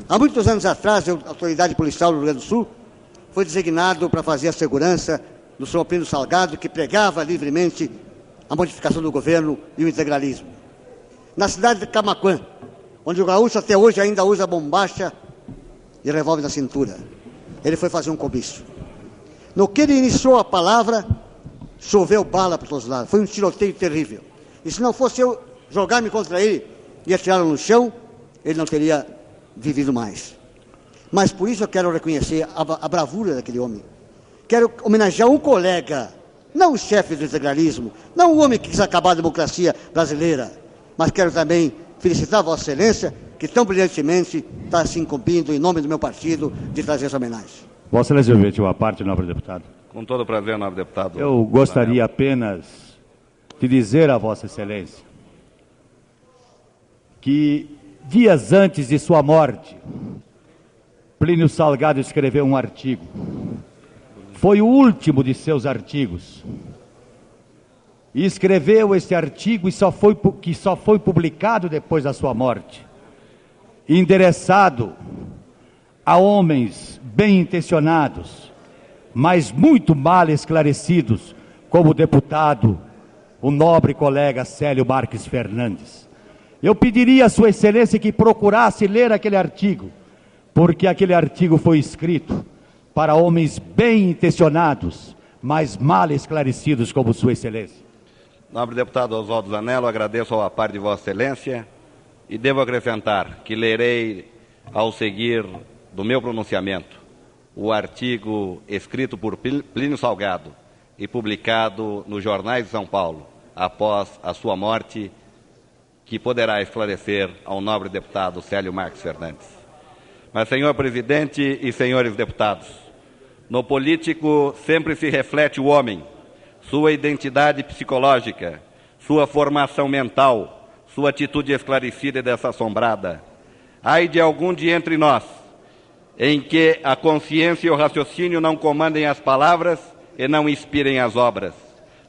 Há muitos anos atrás, a autoridade policial do Rio Grande do Sul foi designado para fazer a segurança do senhor Plínio Salgado, que pregava livremente a modificação do governo e o integralismo. Na cidade de Camaquã, onde o gaúcho até hoje ainda usa bombacha e revólver na cintura, ele foi fazer um comício. No que ele iniciou a palavra, choveu bala para todos os lados. Foi um tiroteio terrível. E se não fosse eu jogar-me contra ele e atirá-lo no chão, ele não teria vivido mais. Mas por isso eu quero reconhecer a bravura daquele homem. Quero homenagear um colega, não o chefe do integralismo, não o homem que quis acabar a democracia brasileira, mas quero também felicitar a Vossa Excelência, que tão brilhantemente está se incumbindo, em nome do meu partido, de trazer essa homenagem. Vossa Excelência, eu pedi uma parte, nobre deputado. Com todo prazer, nobre deputado. Eu gostaria apenas de dizer a Vossa Excelência que, dias antes de sua morte, Plínio Salgado escreveu um artigo. Foi o último de seus artigos. E escreveu esse artigo que só foi publicado depois da sua morte, endereçado a homens bem intencionados, mas muito mal esclarecidos, como o deputado, o nobre colega Célio Marques Fernandes. Eu pediria a Sua Excelência que procurasse ler aquele artigo, porque aquele artigo foi escrito para homens bem intencionados, mas mal esclarecidos, como Sua Excelência. Nobre deputado Oswaldo Zanello, agradeço ao par de Vossa Excelência e devo acrescentar que lerei, ao seguir do meu pronunciamento, o artigo escrito por Plínio Salgado e publicado nos jornais de São Paulo, após a sua morte, que poderá esclarecer ao nobre deputado Célio Marques Fernandes. Mas, senhor presidente e senhores deputados, no político sempre se reflete o homem, sua identidade psicológica, sua formação mental, sua atitude esclarecida e desassombrada. Ai de algum de entre nós, em que a consciência e o raciocínio não comandem as palavras e não inspirem as obras.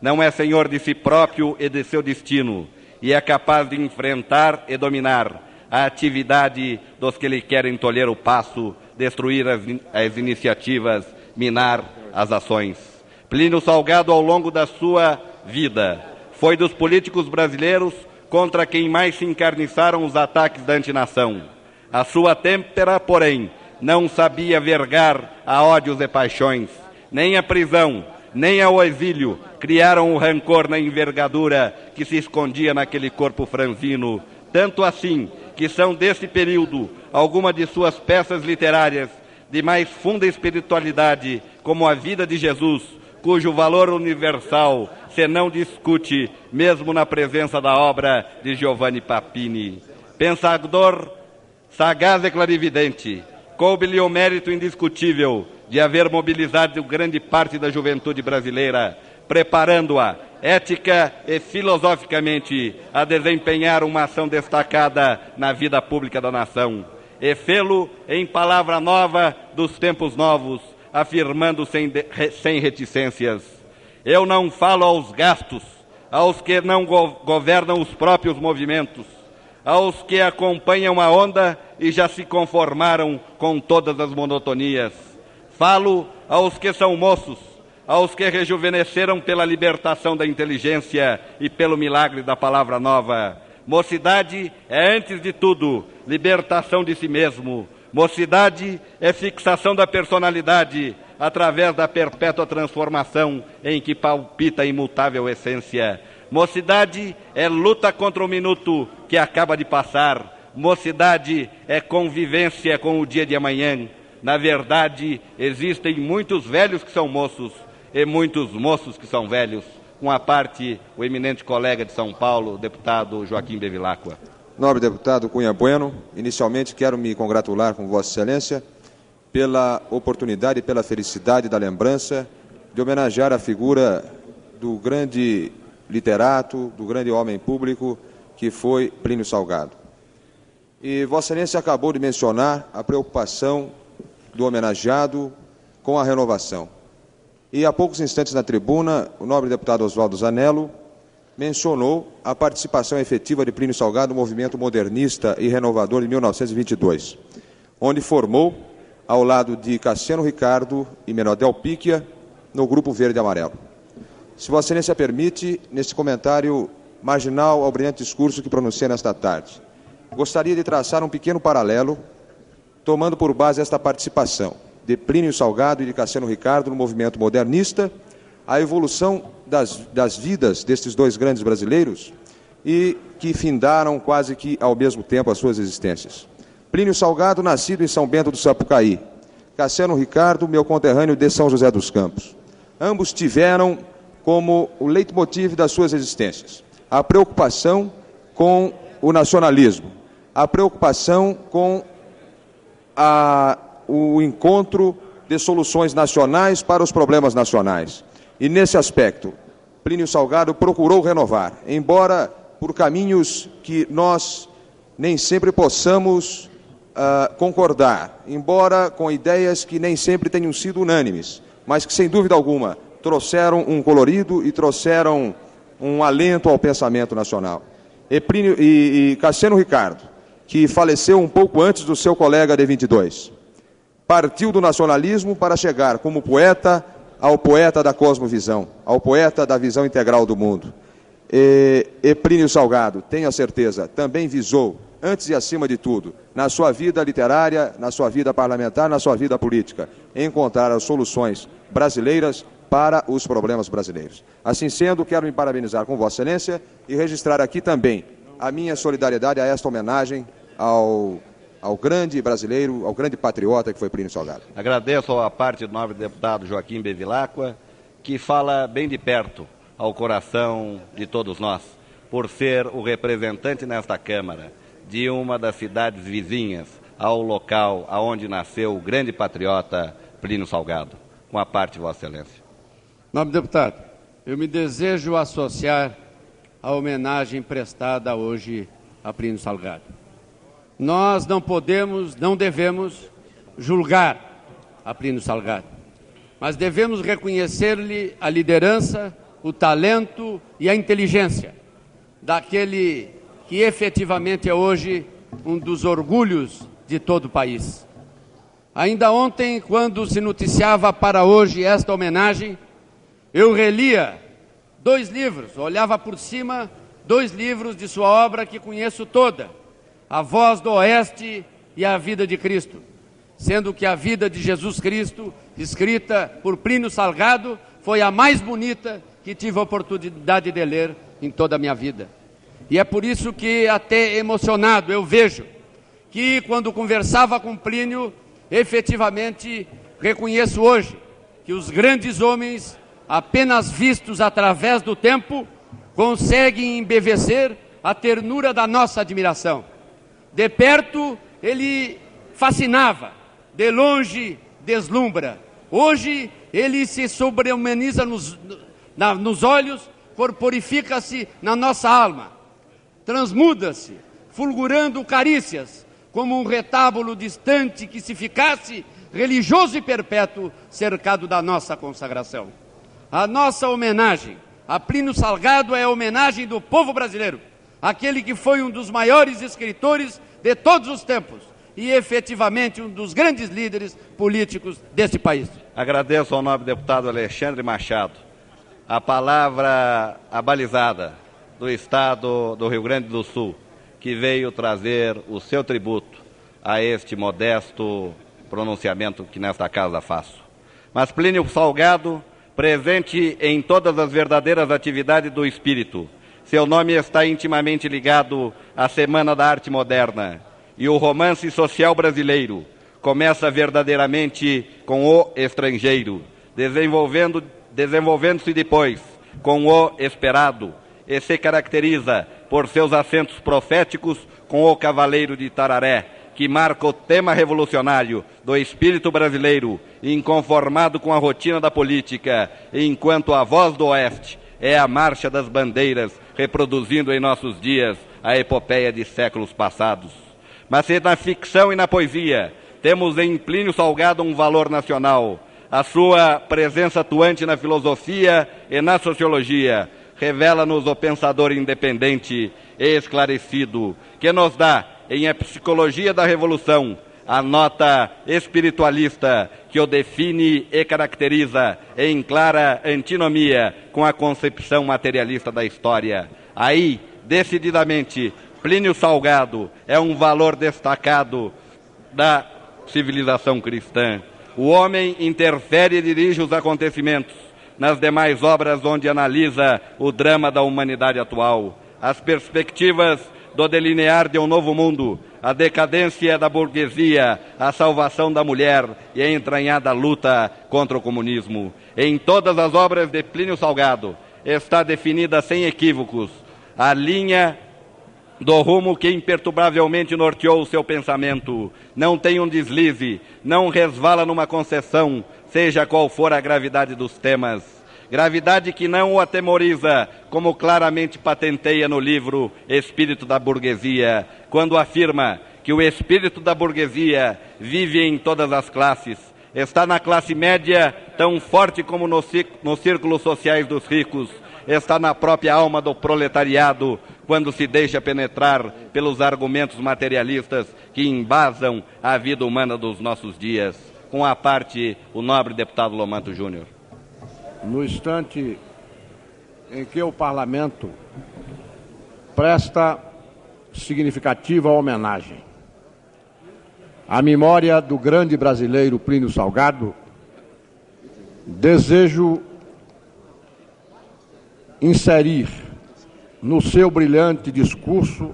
Não é senhor de si próprio e de seu destino, e é capaz de enfrentar e dominar a atividade dos que lhe querem tolher o passo, destruir as iniciativas, minar as ações. Plínio Salgado, ao longo da sua vida, foi dos políticos brasileiros contra quem mais se encarniçaram os ataques da antinação. A sua têmpera, porém, não sabia vergar a ódios e paixões. Nem a prisão, nem ao exílio criaram o rancor na envergadura que se escondia naquele corpo franzino. Tanto assim que são desse período algumas de suas peças literárias de mais funda espiritualidade, como a Vida de Jesus, cujo valor universal se não discute, mesmo na presença da obra de Giovanni Papini. Pensador sagaz e clarividente, coube-lhe o mérito indiscutível de haver mobilizado grande parte da juventude brasileira, preparando-a, ética e filosoficamente, a desempenhar uma ação destacada na vida pública da nação. E fê-lo em palavra nova dos tempos novos, afirmando sem reticências: eu não falo aos gastos, aos que não governam os próprios movimentos, aos que acompanham a onda e já se conformaram com todas as monotonias. Falo aos que são moços, aos que rejuvenesceram pela libertação da inteligência e pelo milagre da palavra nova. Mocidade é, antes de tudo, libertação de si mesmo. Mocidade é fixação da personalidade através da perpétua transformação em que palpita a imutável essência. Mocidade é luta contra o minuto que acaba de passar. Mocidade é convivência com o dia de amanhã. Na verdade, existem muitos velhos que são moços e muitos moços que são velhos. Com a parte, o eminente colega de São Paulo, o deputado Joaquim Bevilacqua. Nobre deputado Cunha Bueno, inicialmente quero me congratular com Vossa Excelência pela oportunidade e pela felicidade da lembrança de homenagear a figura do grande literato, do grande homem público que foi Plínio Salgado. E Vossa Excelência acabou de mencionar a preocupação do homenageado com a renovação. E há poucos instantes na tribuna, o nobre deputado Oswaldo Zanello mencionou a participação efetiva de Plínio Salgado no movimento modernista e renovador de 1922, onde formou, ao lado de Cassiano Ricardo e Menodel Picchia, no Grupo Verde e Amarelo. Se Vossa Excelência permite, nesse comentário marginal ao brilhante discurso que pronunciei nesta tarde, gostaria de traçar um pequeno paralelo, tomando por base esta participação de Plínio Salgado e de Cassiano Ricardo no movimento modernista, a evolução das vidas destes dois grandes brasileiros e que findaram quase que ao mesmo tempo as suas existências. Plínio Salgado, nascido em São Bento do Sapucaí. Cassiano Ricardo, meu conterrâneo de São José dos Campos. Ambos tiveram como o leitmotiv das suas existências a preocupação com o nacionalismo, a preocupação com o encontro de soluções nacionais para os problemas nacionais. E, nesse aspecto, Plínio Salgado procurou renovar, embora por caminhos que nós nem sempre possamos concordar, embora com ideias que nem sempre tenham sido unânimes, mas que, sem dúvida alguma, trouxeram um colorido e trouxeram um alento ao pensamento nacional. E Cassiano Ricardo, que faleceu um pouco antes do seu colega de 22, partiu do nacionalismo para chegar como poeta ao poeta da cosmovisão, ao poeta da visão integral do mundo. E Plínio Salgado, tenho a certeza, também visou, antes e acima de tudo, na sua vida literária, na sua vida parlamentar, na sua vida política, encontrar as soluções brasileiras para os problemas brasileiros. Assim sendo, quero me parabenizar com Vossa Excelência e registrar aqui também a minha solidariedade a esta homenagem ao grande brasileiro, ao grande patriota que foi Plínio Salgado. Agradeço a parte do nobre deputado Joaquim Bevilacqua, que fala bem de perto ao coração de todos nós, por ser o representante nesta Câmara de uma das cidades vizinhas ao local aonde nasceu o grande patriota Plínio Salgado. Com a parte de Vossa Excelência. Nobre deputado, eu me desejo associar à homenagem prestada hoje a Plínio Salgado. Nós não podemos, não devemos julgar a Plínio Salgado, mas devemos reconhecer-lhe a liderança, o talento e a inteligência daquele que efetivamente é hoje um dos orgulhos de todo o país. Ainda ontem, quando se noticiava para hoje esta homenagem, eu relia 2 livros, olhava por cima 2 livros de sua obra que conheço toda, A Voz do Oeste e A Vida de Cristo, sendo que a vida de Jesus Cristo, escrita por Plínio Salgado, foi a mais bonita que tive a oportunidade de ler em toda a minha vida. E é por isso que, até emocionado, eu vejo que, quando conversava com Plínio, efetivamente reconheço hoje que os grandes homens, apenas vistos através do tempo, conseguem embevecer a ternura da nossa admiração. De perto, ele fascinava, de longe, deslumbra. Hoje, ele se sobre-humaniza nos olhos, corporifica-se na nossa alma, transmuda-se, fulgurando carícias, como um retábulo distante que se ficasse religioso e perpétuo, cercado da nossa consagração. A nossa homenagem a Plínio Salgado é a homenagem do povo brasileiro, aquele que foi um dos maiores escritores de todos os tempos e efetivamente um dos grandes líderes políticos deste país. Agradeço ao nobre deputado Alexandre Machado a palavra abalizada do Estado do Rio Grande do Sul, que veio trazer o seu tributo a este modesto pronunciamento que nesta casa faço. Mas Plínio Salgado, presente em todas as verdadeiras atividades do espírito, seu nome está intimamente ligado à Semana da Arte Moderna, e o romance social brasileiro começa verdadeiramente com o estrangeiro, desenvolvendo-se depois com o esperado, e se caracteriza por seus acentos proféticos com o Cavaleiro de Tararé, que marca o tema revolucionário do espírito brasileiro, inconformado com a rotina da política, enquanto a voz do Oeste é a marcha das bandeiras, reproduzindo em nossos dias a epopeia de séculos passados. Mas se na ficção e na poesia temos em Plínio Salgado um valor nacional, a sua presença atuante na filosofia e na sociologia revela-nos o pensador independente e esclarecido, que nos dá, em A Psicologia da Revolução, a nota espiritualista que o define e caracteriza em clara antinomia com a concepção materialista da história. Aí, decididamente, Plínio Salgado é um valor destacado da civilização cristã. O homem interfere e dirige os acontecimentos nas demais obras onde analisa o drama da humanidade atual, as perspectivas do delinear de um novo mundo, a decadência da burguesia, a salvação da mulher e a entranhada luta contra o comunismo. Em todas as obras de Plínio Salgado está definida sem equívocos a linha do rumo que imperturbavelmente norteou o seu pensamento. Não tem um deslize, não resvala numa concessão, seja qual for a gravidade dos temas. Gravidade que não o atemoriza, como claramente patenteia no livro Espírito da Burguesia, quando afirma que o espírito da burguesia vive em todas as classes, está na classe média tão forte como nos círculos sociais dos ricos, está na própria alma do proletariado, quando se deixa penetrar pelos argumentos materialistas que embasam a vida humana dos nossos dias. Com a parte, o nobre deputado Lomanto Júnior. No instante em que o Parlamento presta significativa homenagem à memória do grande brasileiro Plínio Salgado, desejo inserir no seu brilhante discurso,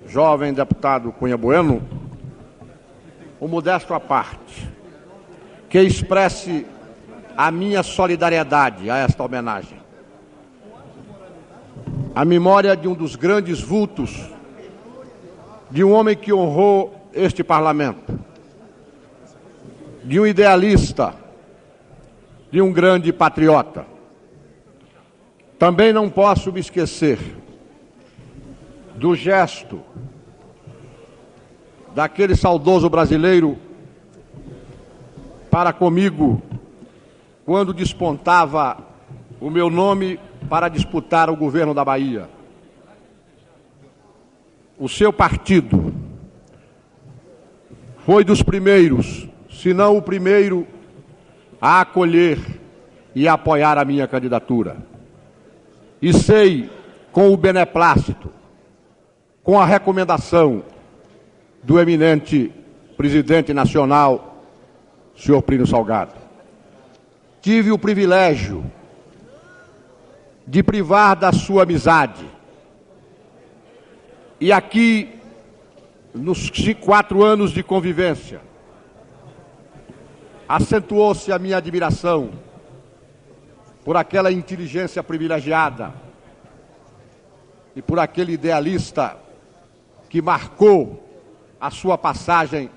jovem deputado Cunha Bueno, um modesto à parte, que expresse a minha solidariedade a esta homenagem. A memória de um dos grandes vultos, de um homem que honrou este parlamento, de um idealista, de um grande patriota. Também não posso me esquecer do gesto daquele saudoso brasileiro para comigo quando despontava o meu nome para disputar o governo da Bahia. O seu partido foi dos primeiros, se não o primeiro, a acolher e a apoiar a minha candidatura. E sei, com o beneplácito, com a recomendação do eminente presidente nacional, senhor Plínio Salgado, tive o privilégio de privar da sua amizade. E aqui, nos 4 anos de convivência, acentuou-se a minha admiração por aquela inteligência privilegiada e por aquele idealista que marcou a sua passagem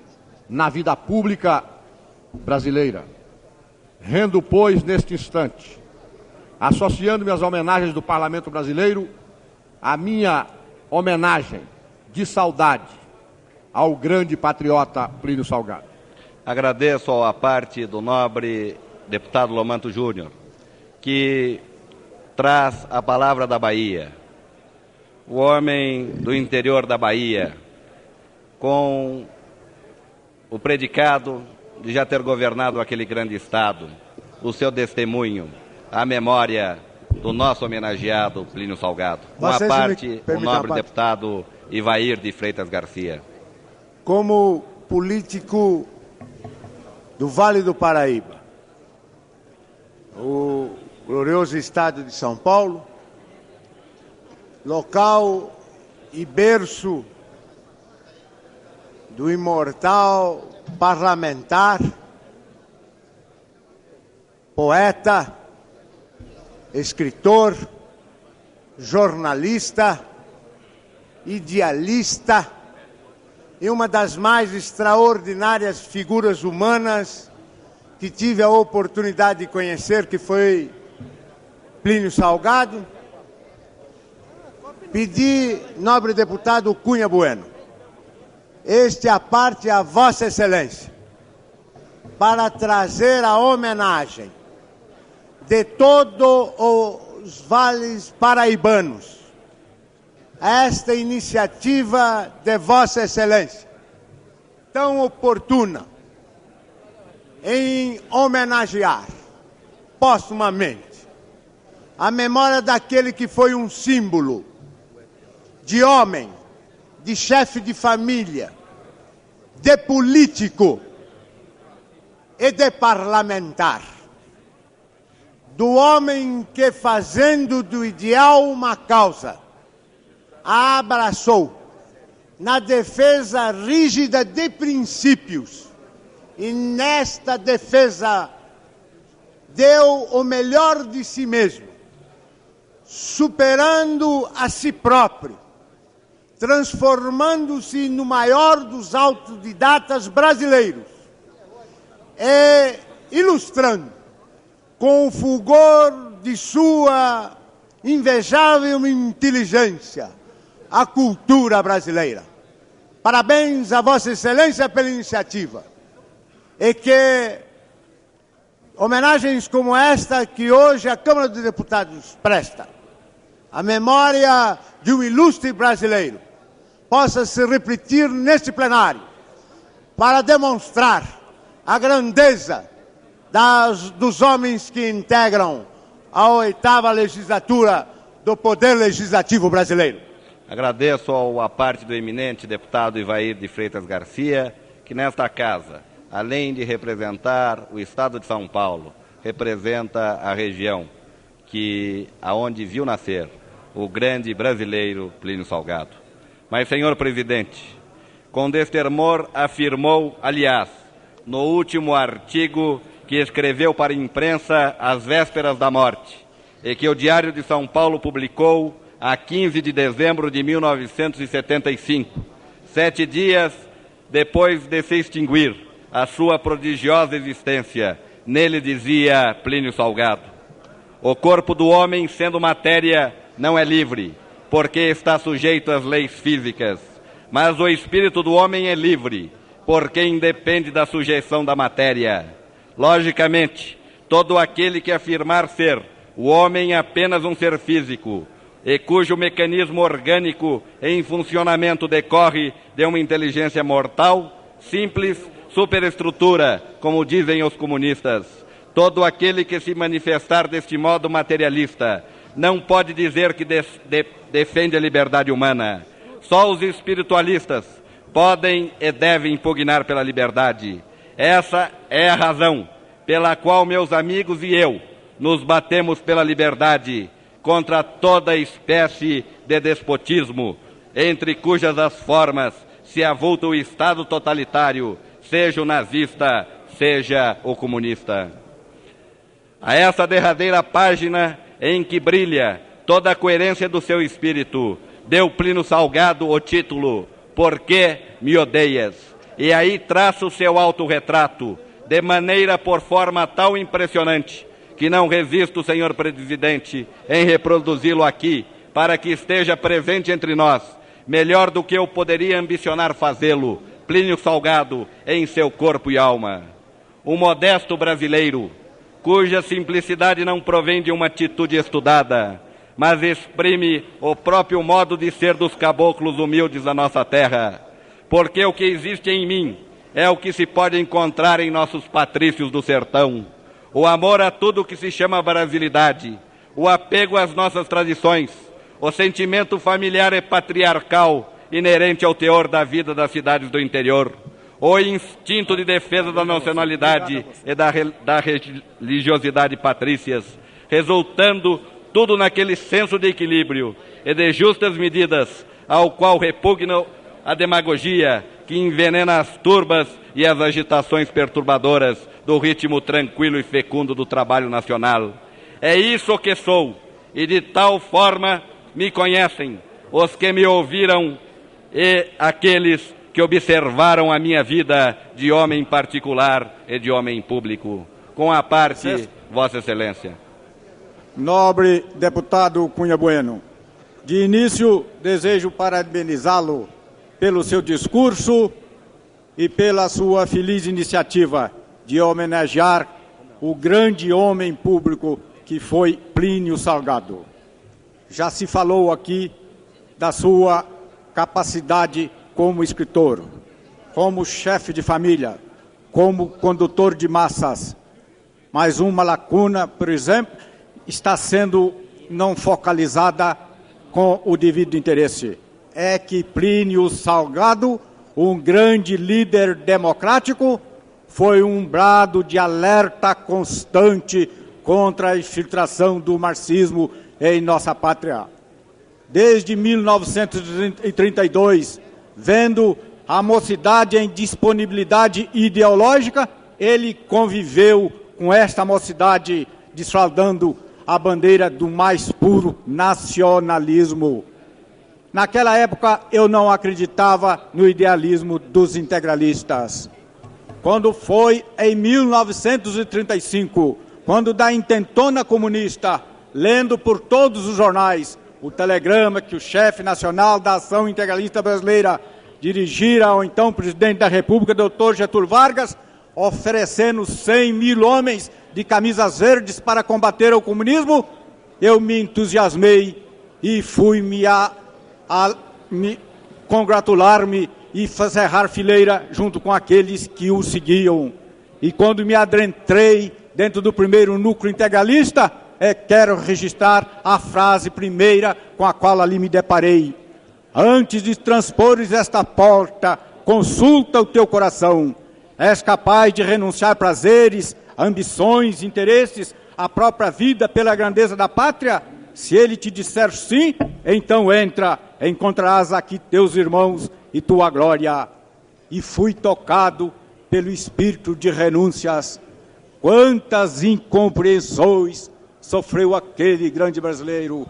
na vida pública brasileira. Rendo, pois, neste instante, associando-me às homenagens do Parlamento Brasileiro, a minha homenagem de saudade ao grande patriota Plínio Salgado. Agradeço à parte do nobre deputado Lomanto Júnior, que traz a palavra da Bahia, o homem do interior da Bahia, com o predicado de já ter governado aquele grande estado, o seu testemunho, a memória do nosso homenageado Plínio Salgado. Com a parte, o nobre deputado Ivair de Freitas Garcia. Como político do Vale do Paraíba, o glorioso estado de São Paulo, local e berço do imortal parlamentar, poeta, escritor, jornalista, idealista e uma das mais extraordinárias figuras humanas que tive a oportunidade de conhecer, que foi Plínio Salgado. Pedi, nobre deputado Cunha Bueno, este à parte a Vossa Excelência, para trazer a homenagem de todos os vales paraibanos a esta iniciativa de Vossa Excelência, tão oportuna, em homenagear postumamente a memória daquele que foi um símbolo de homem, de chefe de família, de político e de parlamentar, do homem que, fazendo do ideal uma causa, a abraçou na defesa rígida de princípios e nesta defesa deu o melhor de si mesmo, superando a si próprio, transformando-se no maior dos autodidatas brasileiros e ilustrando com o fulgor de sua invejável inteligência a cultura brasileira. Parabéns a Vossa Excelência pela iniciativa e que homenagens como esta que hoje a Câmara dos Deputados presta à memória de um ilustre brasileiro possa se repetir neste plenário para demonstrar a grandeza dos homens que integram a 8ª legislatura do Poder Legislativo brasileiro. Agradeço à parte do eminente deputado Ivair de Freitas Garcia, que nesta casa, além de representar o Estado de São Paulo, representa a região aonde viu nascer o grande brasileiro Plínio Salgado. Mas, senhor presidente, com destemor afirmou, aliás, no último artigo que escreveu para a imprensa às vésperas da morte, e que o Diário de São Paulo publicou a 15 de dezembro de 1975, 7 dias depois de se extinguir a sua prodigiosa existência. Nele dizia Plínio Salgado: o corpo do homem, sendo matéria, não é livre, porque está sujeito às leis físicas, mas o espírito do homem é livre, porque independe da sujeição da matéria. Logicamente, todo aquele que afirmar ser o homem apenas um ser físico, e cujo mecanismo orgânico em funcionamento decorre de uma inteligência mortal, simples, superestrutura, como dizem os comunistas, todo aquele que se manifestar deste modo materialista não pode dizer que defende a liberdade humana. Só os espiritualistas podem e devem impugnar pela liberdade. Essa é a razão pela qual meus amigos e eu nos batemos pela liberdade contra toda espécie de despotismo, entre cujas as formas se avulta o Estado totalitário, seja o nazista, seja o comunista. A essa derradeira página em que brilha toda a coerência do seu espírito, deu Plínio Salgado o título Por que me odeias? E aí traça o seu autorretrato, de maneira por forma tão impressionante, que não resisto, senhor presidente, em reproduzi-lo aqui, para que esteja presente entre nós, melhor do que eu poderia ambicionar fazê-lo, Plínio Salgado, em seu corpo e alma. Um modesto brasileiro, cuja simplicidade não provém de uma atitude estudada, mas exprime o próprio modo de ser dos caboclos humildes da nossa terra, porque o que existe em mim é o que se pode encontrar em nossos patrícios do sertão, o amor a tudo que se chama brasilidade, o apego às nossas tradições, o sentimento familiar e patriarcal inerente ao teor da vida das cidades do interior, o instinto de defesa da nacionalidade e da religiosidade patrícias, resultando tudo naquele senso de equilíbrio e de justas medidas ao qual repugna a demagogia que envenena as turbas e as agitações perturbadoras do ritmo tranquilo e fecundo do trabalho nacional. É isso que sou, e de tal forma me conhecem os que me ouviram e aqueles que observaram a minha vida de homem particular e de homem público. Com a parte, Vossa Excelência. Nobre deputado Cunha Bueno, de início desejo parabenizá-lo pelo seu discurso e pela sua feliz iniciativa de homenagear o grande homem público que foi Plínio Salgado. Já se falou aqui da sua capacidade como escritor, como chefe de família, como condutor de massas. Mas uma lacuna, por exemplo, está sendo não focalizada com o devido interesse. É que Plínio Salgado, um grande líder democrático, foi um brado de alerta constante contra a infiltração do marxismo em nossa pátria. Desde 1932, vendo a mocidade em disponibilidade ideológica, ele conviveu com esta mocidade, desfraldando a bandeira do mais puro nacionalismo. Naquela época, eu não acreditava no idealismo dos integralistas. Quando foi em 1935, quando da intentona comunista, lendo por todos os jornais o telegrama que o chefe nacional da Ação Integralista Brasileira dirigira ao então presidente da República, Dr. Getúlio Vargas, oferecendo 100 mil homens de camisas verdes para combater o comunismo, eu me entusiasmei e fui me congratular-me e cerrar fileira junto com aqueles que o seguiam. E quando me adentrei dentro do primeiro núcleo integralista, quero registrar a frase primeira com a qual ali me deparei. Antes de transpores esta porta, consulta o teu coração. És capaz de renunciar a prazeres, ambições, interesses, a própria vida pela grandeza da pátria? Se ele te disser sim, então entra, encontrarás aqui teus irmãos e tua glória. E fui tocado pelo espírito de renúncias. Quantas incompreensões sofreu aquele grande brasileiro,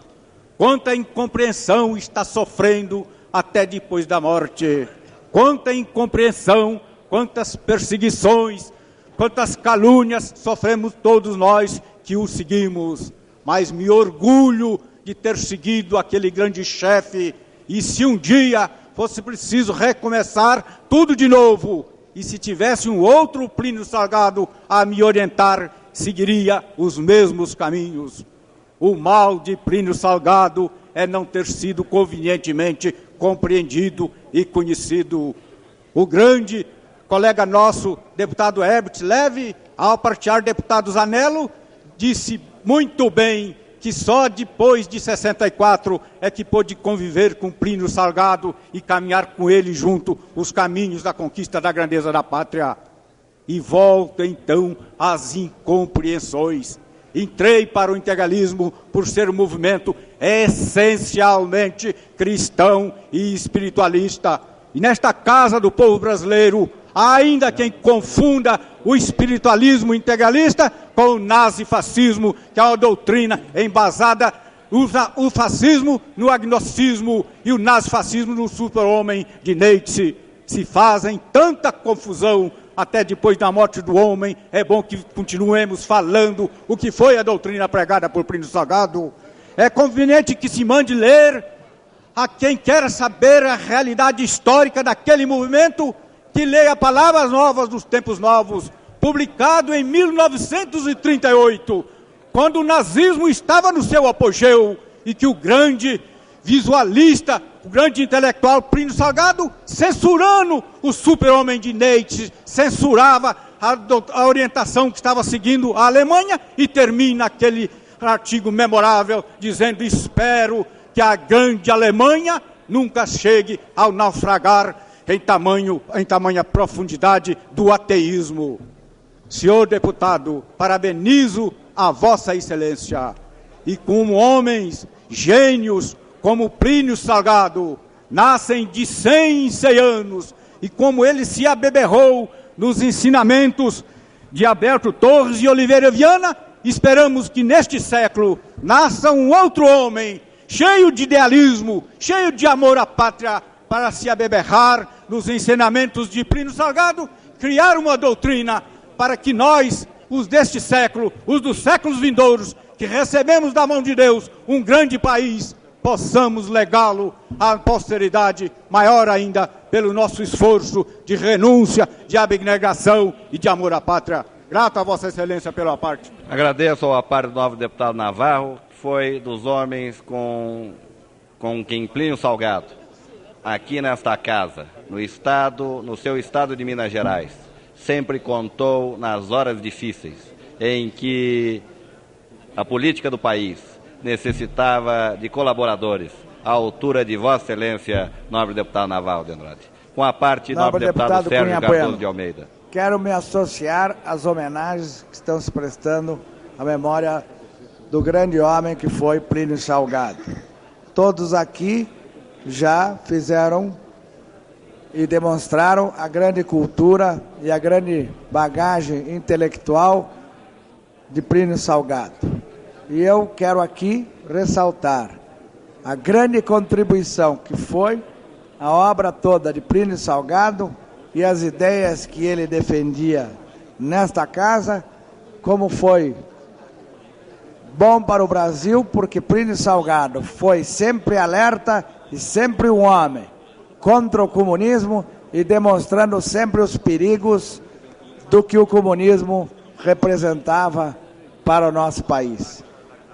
quanta incompreensão está sofrendo até depois da morte, quanta incompreensão, quantas perseguições, quantas calúnias sofremos todos nós que o seguimos. Mas me orgulho de ter seguido aquele grande chefe, e se um dia fosse preciso recomeçar tudo de novo, e se tivesse um outro Plínio Salgado a me orientar, seguiria os mesmos caminhos. O mal de Plínio Salgado é não ter sido convenientemente compreendido e conhecido. O grande colega nosso, deputado Herbert Leve, ao partear deputado Zanello, disse muito bem que só depois de 64 é que pôde conviver com Plínio Salgado e caminhar com ele junto os caminhos da conquista da grandeza da pátria. E volta então às incompreensões. Entrei para o integralismo por ser um movimento essencialmente cristão e espiritualista. E nesta casa do povo brasileiro, há ainda quem confunda o espiritualismo integralista com o nazifascismo, que é uma doutrina embasada, usa o fascismo no agnosticismo e o nazifascismo no super-homem de Nietzsche. Se fazem tanta confusão até depois da morte do homem, é bom que continuemos falando o que foi a doutrina pregada por Plínio Salgado. É conveniente que se mande ler a quem quer saber a realidade histórica daquele movimento, que leia Palavras Novas dos Tempos Novos, publicado em 1938, quando o nazismo estava no seu apogeu, e que o grande visualista, o grande intelectual Plínio Salgado, censurando o super-homem de Nietzsche, censurava a orientação que estava seguindo a Alemanha, e termina aquele artigo memorável dizendo: espero que a grande Alemanha nunca chegue ao naufragar em tamanha profundidade do ateísmo. Senhor deputado, parabenizo a Vossa Excelência, e como homens gênios como Plínio Salgado nascem de 100 em 100 anos, e como ele se abeberrou nos ensinamentos de Alberto Torres e Oliveira Viana, esperamos que neste século nasça um outro homem cheio de idealismo, cheio de amor à pátria, para se abeberrar nos ensinamentos de Plínio Salgado, criar uma doutrina para que nós, os deste século, os dos séculos vindouros, que recebemos da mão de Deus um grande país, possamos legá-lo à posteridade, maior ainda pelo nosso esforço de renúncia, de abnegação e de amor à pátria. Grato a Vossa Excelência pela parte. Agradeço ao par do novo deputado Navarro, que foi dos homens com quem Plínio Salgado, aqui nesta casa, no seu estado de Minas Gerais, sempre contou nas horas difíceis, em que a política do país necessitava de colaboradores, à altura de Vossa Excelência, nobre deputado Navarro de Andrade. Com a parte, nobre deputado Sérgio Cardoso de Almeida. Quero me associar às homenagens que estão se prestando à memória do grande homem que foi Plínio Salgado. Todos aqui já fizeram e demonstraram a grande cultura e a grande bagagem intelectual de Plínio Salgado. E eu quero aqui ressaltar a grande contribuição que foi a obra toda de Plínio Salgado e as ideias que ele defendia nesta casa, como foi bom para o Brasil, porque Plínio Salgado foi sempre alerta e sempre um homem contra o comunismo e demonstrando sempre os perigos do que o comunismo representava para o nosso país.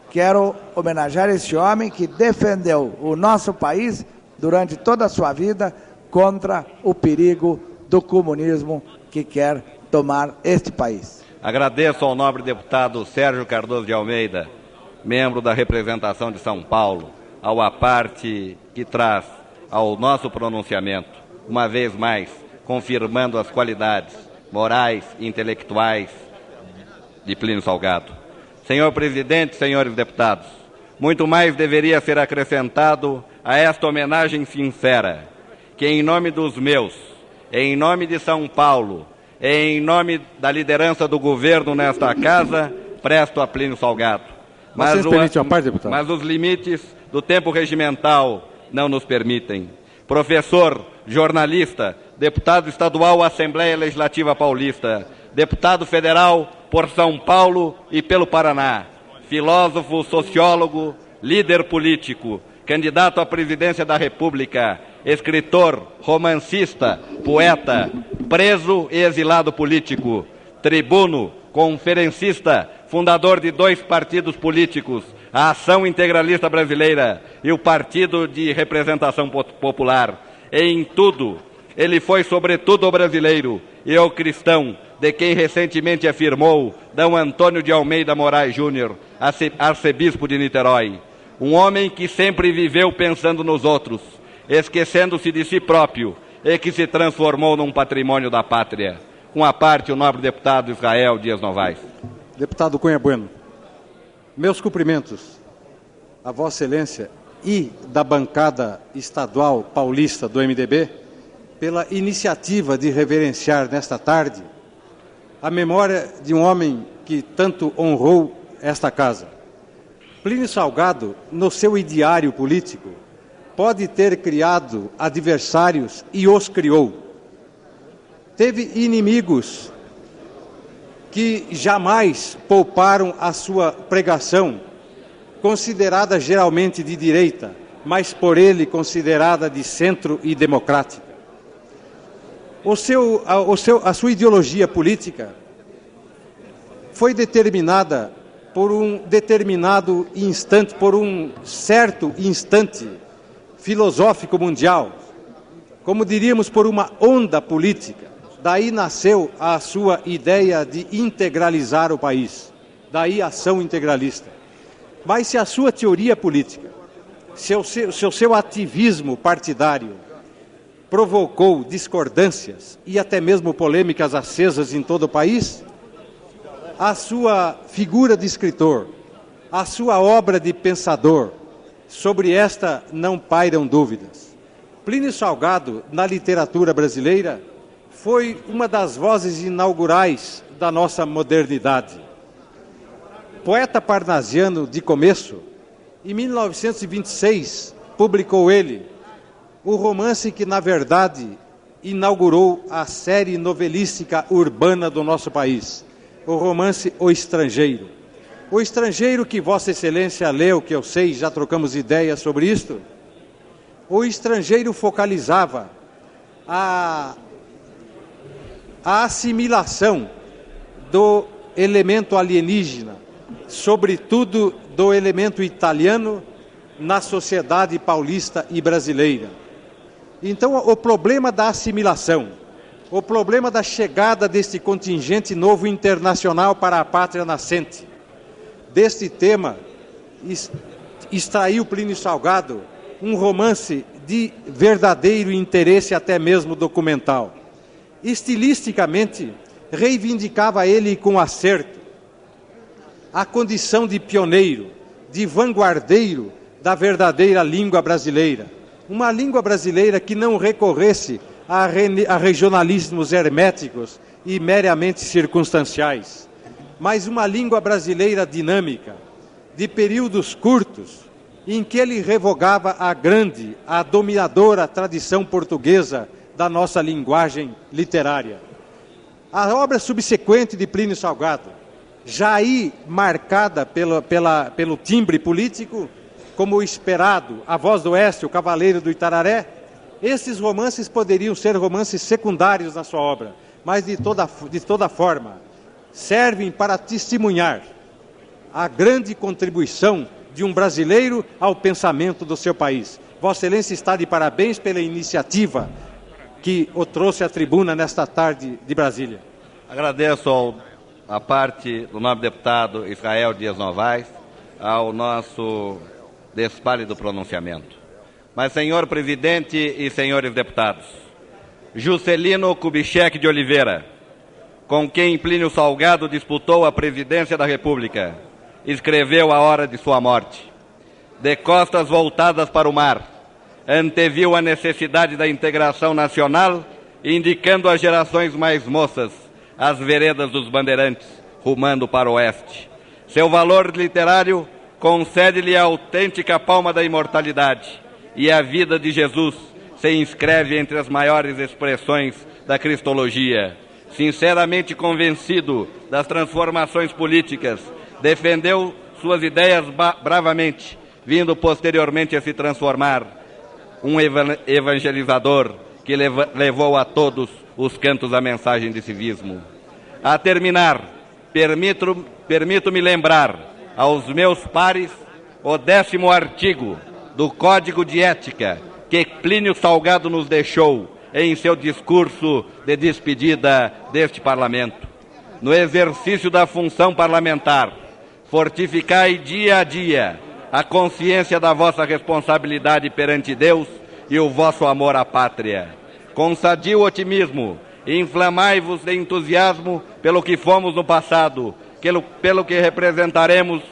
Quero homenagear esse homem que defendeu o nosso país durante toda a sua vida contra o perigo do comunismo que quer tomar este país. Agradeço ao nobre deputado Sérgio Cardoso de Almeida, membro da representação de São Paulo, ao aparte que traz ao nosso pronunciamento, uma vez mais, confirmando as qualidades morais e intelectuais de Plínio Salgado. Senhor presidente, senhores deputados, muito mais deveria ser acrescentado a esta homenagem sincera, que em nome dos meus, em nome de São Paulo, em nome da liderança do governo nesta casa, presto a Plínio Salgado. Mas os limites do tempo regimental não nos permitem. Professor, jornalista, deputado estadual à Assembleia Legislativa Paulista, deputado federal por São Paulo e pelo Paraná, filósofo, sociólogo, líder político, candidato à presidência da República, escritor, romancista, poeta, preso e exilado político, tribuno, conferencista, fundador de 2 partidos políticos, a Ação Integralista Brasileira e o Partido de Representação Popular. Em tudo, ele foi sobretudo o brasileiro e o cristão, de quem recentemente afirmou D. Antônio de Almeida Moraes Júnior, arcebispo de Niterói. Um homem que sempre viveu pensando nos outros, esquecendo-se de si próprio e que se transformou num patrimônio da pátria. Com a parte, o nobre deputado Israel Dias Novaes. Deputado Cunha Bueno, meus cumprimentos a Vossa Excelência e da bancada estadual paulista do MDB pela iniciativa de reverenciar nesta tarde a memória de um homem que tanto honrou esta casa. Plínio Salgado, no seu ideário político, pode ter criado adversários e os criou. Teve inimigos que jamais pouparam a sua pregação, considerada geralmente de direita, mas por ele considerada de centro e democrática. A sua ideologia política foi determinada por um determinado instante, por um certo instante filosófico mundial, como diríamos, por uma onda política. Daí nasceu a sua ideia de integralizar o país, daí a ação integralista. Mas se a sua teoria política, se o seu ativismo partidário provocou discordâncias e até mesmo polêmicas acesas em todo o país, a sua figura de escritor, a sua obra de pensador, sobre esta não pairam dúvidas. Plínio Salgado, na literatura brasileira, foi uma das vozes inaugurais da nossa modernidade. Poeta parnasiano de começo, Em 1926, publicou ele o romance que, na verdade, inaugurou a série novelística urbana do nosso país, o romance O Estrangeiro. O Estrangeiro, que Vossa Excelência leu, que eu sei, já trocamos ideias sobre isto. O Estrangeiro focalizava a assimilação do elemento alienígena, sobretudo do elemento italiano, na sociedade paulista e brasileira. Então, o problema da assimilação, o problema da chegada deste contingente novo internacional para a pátria nascente, deste tema, extraiu Plínio Salgado um romance de verdadeiro interesse, até mesmo documental. Estilisticamente, reivindicava ele com acerto a condição de pioneiro, de vanguardeiro da verdadeira língua brasileira. Uma língua brasileira que não recorresse a regionalismos herméticos e meramente circunstanciais, mas uma língua brasileira dinâmica, de períodos curtos, em que ele revogava a dominadora tradição portuguesa da nossa linguagem literária. A obra subsequente de Plínio Salgado, já aí marcada pelo timbre político, como o Esperado, A Voz do Oeste, O Cavaleiro do Itararé, esses romances poderiam ser romances secundários na sua obra, mas de toda forma servem para testemunhar a grande contribuição de um brasileiro ao pensamento do seu país. Vossa Excelência está de parabéns pela iniciativa que o trouxe à tribuna nesta tarde de Brasília. Agradeço a parte do nobre deputado Israel Dias Novaes ao nosso despálido pronunciamento. Mas, senhor presidente e senhores deputados, Juscelino Kubitschek de Oliveira, com quem Plínio Salgado disputou a presidência da República, escreveu a hora de sua morte. De costas voltadas para o mar, anteviu a necessidade da integração nacional, indicando às gerações mais moças as veredas dos bandeirantes, rumando para o oeste. Seu valor literário concede-lhe a autêntica palma da imortalidade, e a vida de Jesus se inscreve entre as maiores expressões da cristologia. Sinceramente convencido das transformações políticas, defendeu suas ideias bravamente, vindo posteriormente a se transformar um evangelizador que levou a todos os cantos a mensagem de civismo. A terminar, permito-me lembrar aos meus pares o 10º artigo do Código de Ética que Plínio Salgado nos deixou em seu discurso de despedida deste Parlamento. No exercício da função parlamentar, fortificai dia a dia a consciência da vossa responsabilidade perante Deus e o vosso amor à pátria. Com sadio otimismo, inflamai-vos de entusiasmo pelo que fomos no passado, pelo que representaremos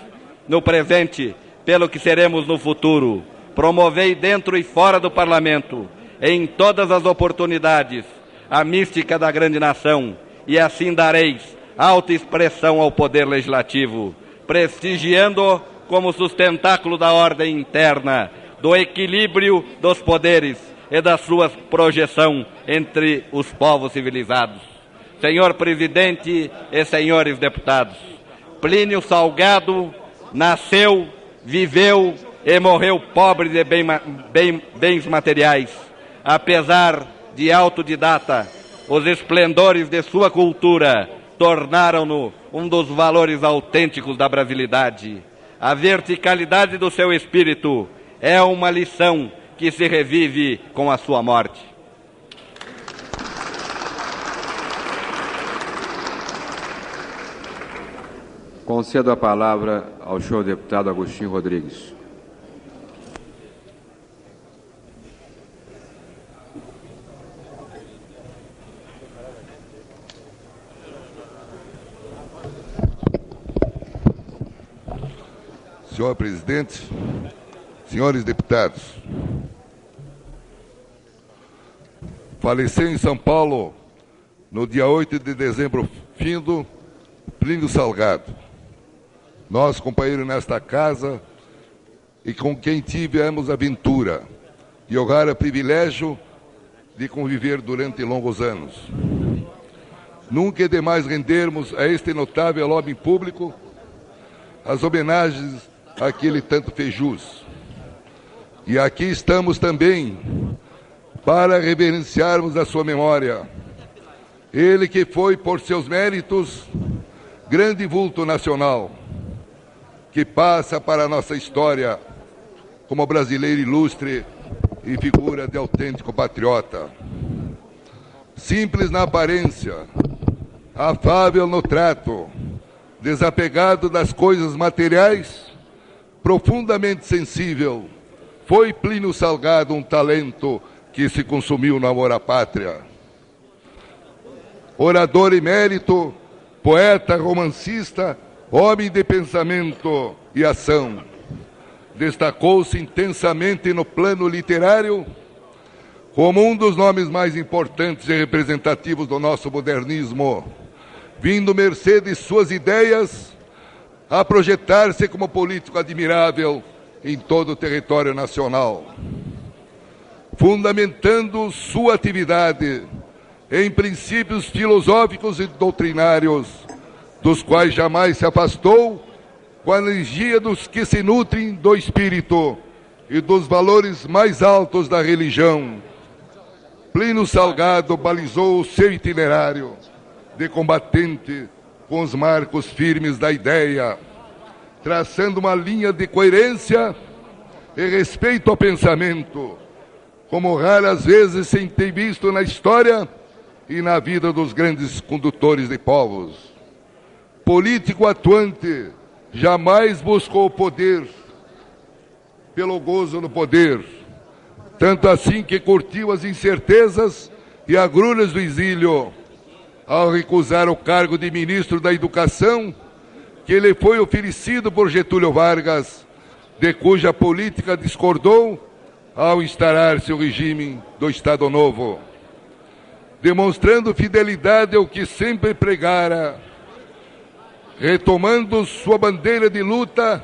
no presente, pelo que seremos no futuro. Promovei dentro e fora do Parlamento, em todas as oportunidades, a mística da grande nação, e assim dareis alta expressão ao poder legislativo, prestigiando-o como sustentáculo da ordem interna, do equilíbrio dos poderes e da sua projeção entre os povos civilizados. Senhor presidente e senhores deputados, Plínio Salgado nasceu, viveu e morreu pobre de bens materiais. Apesar de autodidata, os esplendores de sua cultura tornaram-no um dos valores autênticos da brasilidade. A verticalidade do seu espírito é uma lição que se revive com a sua morte. Concedo a palavra ao senhor deputado Agostinho Rodrigues. Senhor presidente, senhores deputados, faleceu em São Paulo, no dia 8 de dezembro findo, Plínio Salgado. Nosso companheiro nesta casa, e com quem tivemos a ventura e o raro privilégio de conviver durante longos anos. Nunca é demais rendermos a este notável homem público as homenagens a que ele tanto fez jus. E aqui estamos também para reverenciarmos a sua memória. Ele que foi, por seus méritos, grande vulto nacional, que passa para a nossa história como brasileiro ilustre e figura de autêntico patriota. Simples na aparência, afável no trato, desapegado das coisas materiais, profundamente sensível, foi Plínio Salgado um talento que se consumiu no amor à pátria. Orador emérito, poeta, romancista, homem de pensamento e ação. Destacou-se intensamente no plano literário como um dos nomes mais importantes e representativos do nosso modernismo, vindo mercê de suas ideias a projetar-se como político admirável em todo o território nacional. Fundamentando sua atividade em princípios filosóficos e doutrinários, dos quais jamais se afastou, com a energia dos que se nutrem do espírito e dos valores mais altos da religião, Plínio Salgado balizou o seu itinerário de combatente com os marcos firmes da ideia, traçando uma linha de coerência e respeito ao pensamento, como raras vezes se tem visto na história e na vida dos grandes condutores de povos. Político atuante, jamais buscou o poder pelo gozo do poder, tanto assim que curtiu as incertezas e agrulhas do exílio, ao recusar o cargo de ministro da Educação, que lhe foi oferecido por Getúlio Vargas, de cuja política discordou ao instaurar-se o regime do Estado Novo. Demonstrando fidelidade ao que sempre pregara, retomando sua bandeira de luta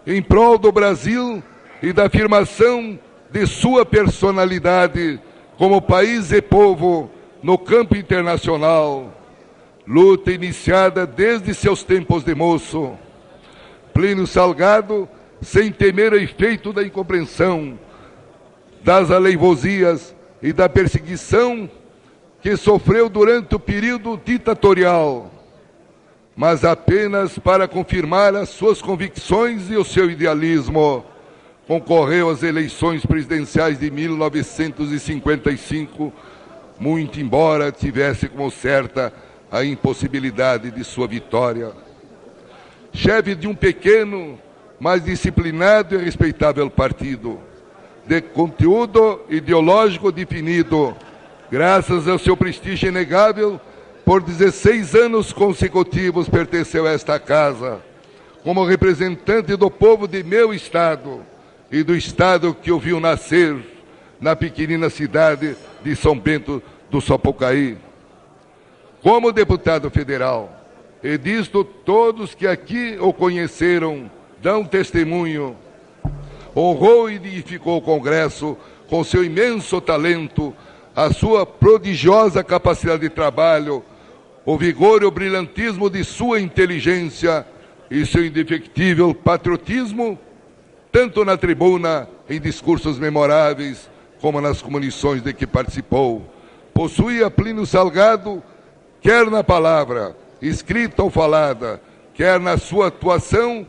em prol do Brasil e da afirmação de sua personalidade como país e povo no campo internacional, luta iniciada desde seus tempos de moço. Plínio Salgado, sem temer o efeito da incompreensão, das aleivosias e da perseguição que sofreu durante o período ditatorial, mas apenas para confirmar as suas convicções e o seu idealismo, concorreu às eleições presidenciais de 1955, muito embora tivesse como certa a impossibilidade de sua vitória. Chefe de um pequeno, mas disciplinado e respeitável partido, de conteúdo ideológico definido, graças ao seu prestígio inegável, por 16 anos consecutivos pertenceu a esta casa, como representante do povo de meu estado e do estado que o viu nascer na pequenina cidade de São Bento do Sapucaí. Como deputado federal, e disto todos que aqui o conheceram dão testemunho, honrou e dignificou o Congresso com seu imenso talento, a sua prodigiosa capacidade de trabalho, o vigor e o brilhantismo de sua inteligência e seu indefectível patriotismo, tanto na tribuna, em discursos memoráveis, como nas comunições de que participou. Possuía Plínio Salgado, quer na palavra, escrita ou falada, quer na sua atuação,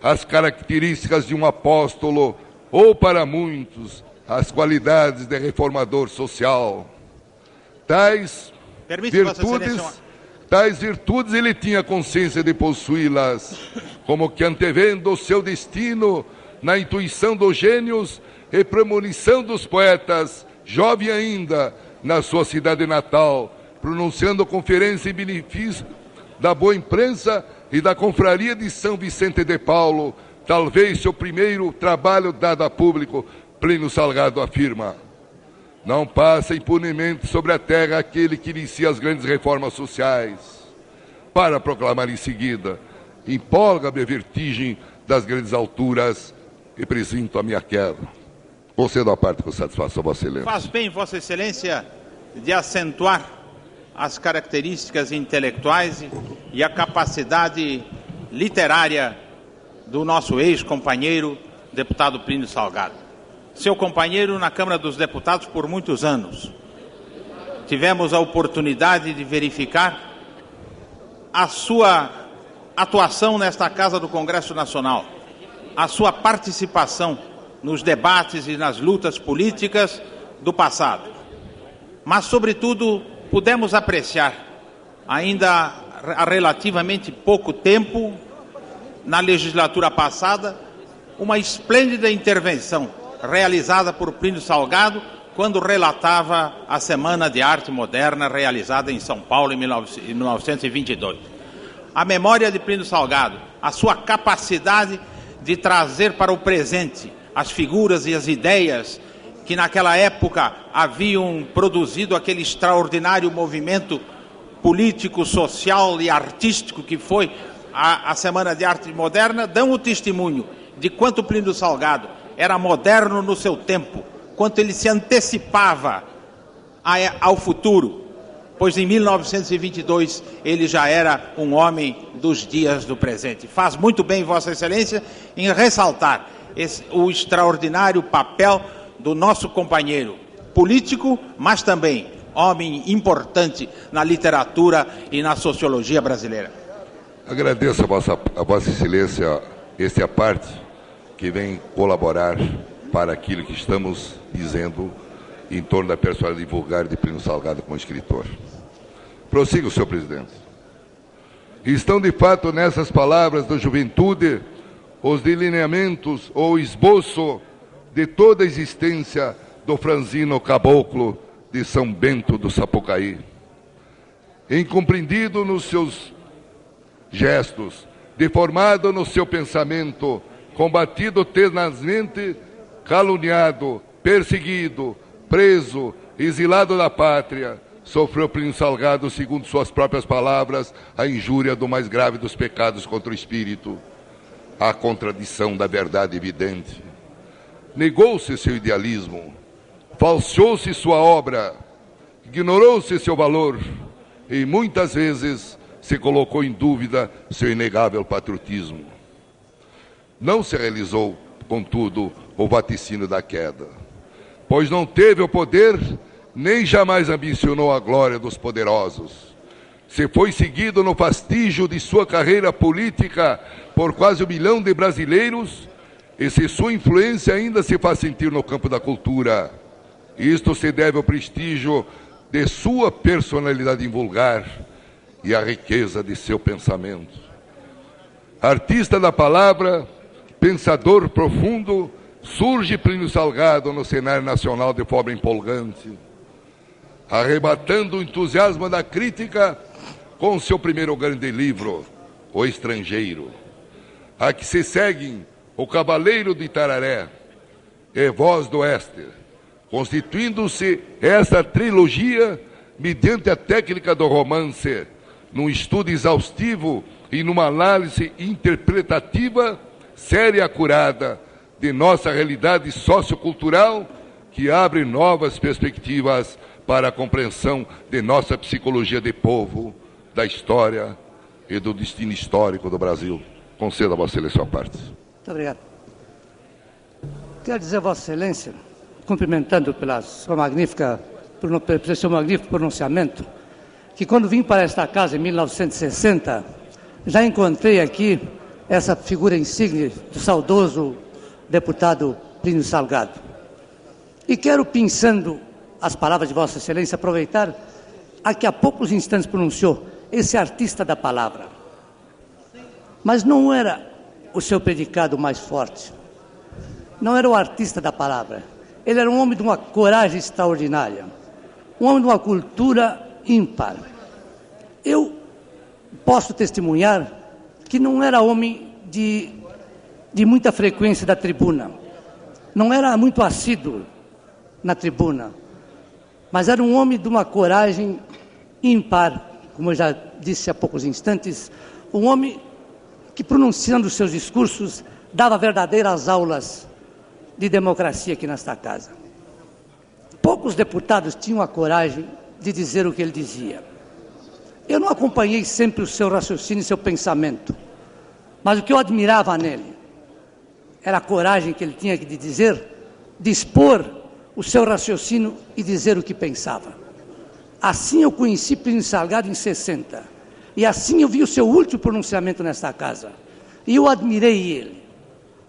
as características de um apóstolo, ou para muitos, as qualidades de reformador social. Tais virtudes ele tinha consciência de possuí-las, como que antevendo o seu destino na intuição dos gênios e premonição dos poetas, jovem ainda, na sua cidade natal, pronunciando conferência em benefício da boa imprensa e da confraria de São Vicente de Paulo, talvez seu primeiro trabalho dado a público, Plínio Salgado afirma: não passa impunemente sobre a terra aquele que inicia as grandes reformas sociais, para proclamar em seguida, empolga-me a vertigem das grandes alturas, represento a minha queda. Concedo a parte com satisfação, Vossa Excelência. Faz bem, Vossa Excelência, de acentuar as características intelectuais e a capacidade literária do nosso ex-companheiro, deputado Plínio Salgado. Seu companheiro na Câmara dos Deputados por muitos anos. Tivemos a oportunidade de verificar a sua atuação nesta Casa do Congresso Nacional, a sua participação nos debates e nas lutas políticas do passado. Mas, sobretudo, pudemos apreciar, ainda há relativamente pouco tempo, na legislatura passada, uma esplêndida intervenção realizada por Plínio Salgado quando relatava a Semana de Arte Moderna realizada em São Paulo em 1922. A memória de Plínio Salgado, a sua capacidade de trazer para o presente as figuras e as ideias que naquela época haviam produzido aquele extraordinário movimento político, social e artístico que foi a Semana de Arte Moderna, dão o testemunho de quanto Plínio Salgado era moderno no seu tempo, quanto ele se antecipava ao futuro, pois em 1922 ele já era um homem dos dias do presente. Faz muito bem, Vossa Excelência, em ressaltar o extraordinário papel do nosso companheiro político, mas também homem importante na literatura e na sociologia brasileira. Agradeço a Vossa Excelência esta parte que vem colaborar para aquilo que estamos dizendo em torno da personalidade vulgar de Plínio Salgado como escritor. Prossiga, senhor presidente. Estão de fato nessas palavras da juventude os delineamentos ou esboço de toda a existência do franzino caboclo de São Bento do Sapucaí, incompreendido nos seus gestos, deformado no seu pensamento, combatido tenazmente, caluniado, perseguido, preso, exilado da pátria, sofreu Plínio Salgado, segundo suas próprias palavras, a injúria do mais grave dos pecados contra o espírito, a contradição da verdade evidente. Negou-se seu idealismo, falseou-se sua obra, ignorou-se seu valor e muitas vezes se colocou em dúvida seu inegável patriotismo. Não se realizou, contudo, o vaticínio da queda, pois não teve o poder, nem jamais ambicionou a glória dos poderosos. Se foi seguido no fastígio de sua carreira política por quase 1 milhão de brasileiros, e se sua influência ainda se faz sentir no campo da cultura, isto se deve ao prestígio de sua personalidade invulgar e à riqueza de seu pensamento. Artista da palavra, pensador profundo, surge Plínio Salgado no cenário nacional de forma empolgante, arrebatando o entusiasmo da crítica com seu primeiro grande livro, O Estrangeiro, a que se seguem O Cavaleiro de Itararé e Voz do Oeste, constituindo-se esta trilogia mediante a técnica do romance, num estudo exaustivo e numa análise interpretativa, séria e acurada, de nossa realidade sociocultural, que abre novas perspectivas para a compreensão de nossa psicologia de povo, da história e do destino histórico do Brasil. Conceda a Vossa Excelência a parte. Muito obrigado. Quero dizer a Vossa Excelência, cumprimentando pelo seu magnífico pronunciamento, que quando vim para esta casa em 1960, já encontrei aqui essa figura insigne do saudoso deputado Plínio Salgado. E quero, pensando as palavras de Vossa Excelência, aproveitar a que há poucos instantes pronunciou, esse artista da palavra. Mas não era o seu predicado mais forte. Não era o artista da palavra. Ele era um homem de uma coragem extraordinária. Um homem de uma cultura ímpar. Eu posso testemunhar que não era homem de muita frequência da tribuna. Não era muito assíduo na tribuna. Mas era um homem de uma coragem ímpar, como eu já disse há poucos instantes, um homem que, pronunciando seus discursos, dava verdadeiras aulas de democracia aqui nesta casa. Poucos deputados tinham a coragem de dizer o que ele dizia. Eu não acompanhei sempre o seu raciocínio e seu pensamento, mas o que eu admirava nele era a coragem que ele tinha de dizer, de expor o seu raciocínio e dizer o que pensava. Assim eu conheci Plínio Salgado em 60, e assim eu vi o seu último pronunciamento nesta casa, e eu admirei ele,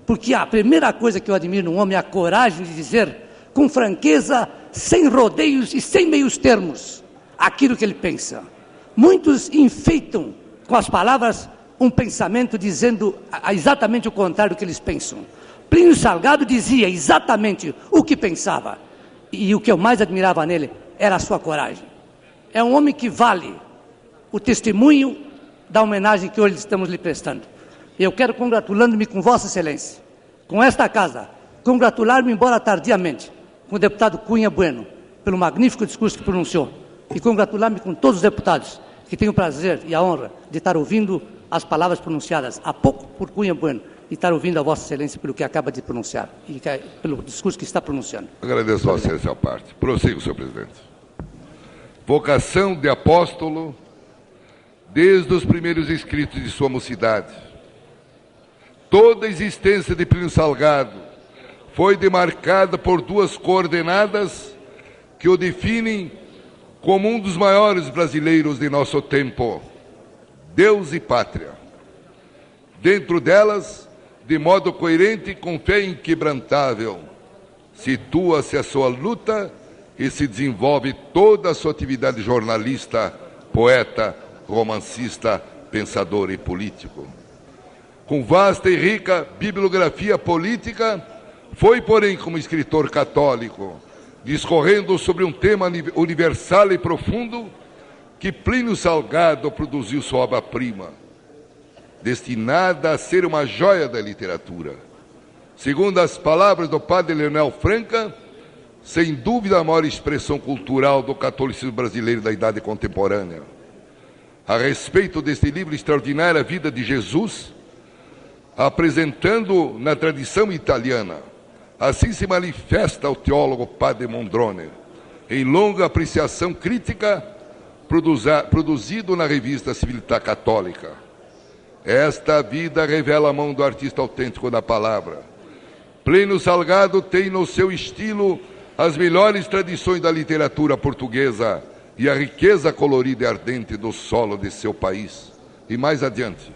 porque a primeira coisa que eu admiro num homem é a coragem de dizer, com franqueza, sem rodeios e sem meios termos, aquilo que ele pensa. Muitos enfeitam com as palavras um pensamento dizendo exatamente o contrário do que eles pensam. Plínio Salgado dizia exatamente o que pensava, e o que eu mais admirava nele era a sua coragem. É um homem que vale o testemunho da homenagem que hoje estamos lhe prestando. E eu quero, congratulando-me com Vossa Excelência, com esta casa, congratular-me, embora tardiamente, com o deputado Cunha Bueno, pelo magnífico discurso que pronunciou, e congratular-me com todos os deputados que tenho o prazer e a honra de estar ouvindo as palavras pronunciadas há pouco por Cunha Bueno e estar ouvindo a Vossa Excelência pelo que acaba de pronunciar e pelo discurso que está pronunciando. Agradeço a Vossa Excelência à parte. Prossigo, senhor presidente. Vocação de apóstolo desde os primeiros escritos de sua mocidade. Toda a existência de Plínio Salgado foi demarcada por duas coordenadas que o definem como um dos maiores brasileiros de nosso tempo: Deus e pátria. Dentro delas, de modo coerente e com fé inquebrantável, situa-se a sua luta e se desenvolve toda a sua atividade jornalista, poeta, romancista, pensador e político. Com vasta e rica bibliografia política, foi, porém, como escritor católico, discorrendo sobre um tema universal e profundo, que Plínio Salgado produziu sua obra-prima, destinada a ser uma joia da literatura. Segundo as palavras do padre Leonel Franca, sem dúvida a maior expressão cultural do catolicismo brasileiro da idade contemporânea. A respeito deste livro extraordinário, A Vida de Jesus, apresentando na tradição italiana, assim se manifesta o teólogo padre Mondrone, em longa apreciação crítica produzido na revista Civiltà Católica. Esta vida revela a mão do artista autêntico da palavra. Plínio Salgado tem no seu estilo as melhores tradições da literatura portuguesa e a riqueza colorida e ardente do solo de seu país. E mais adiante,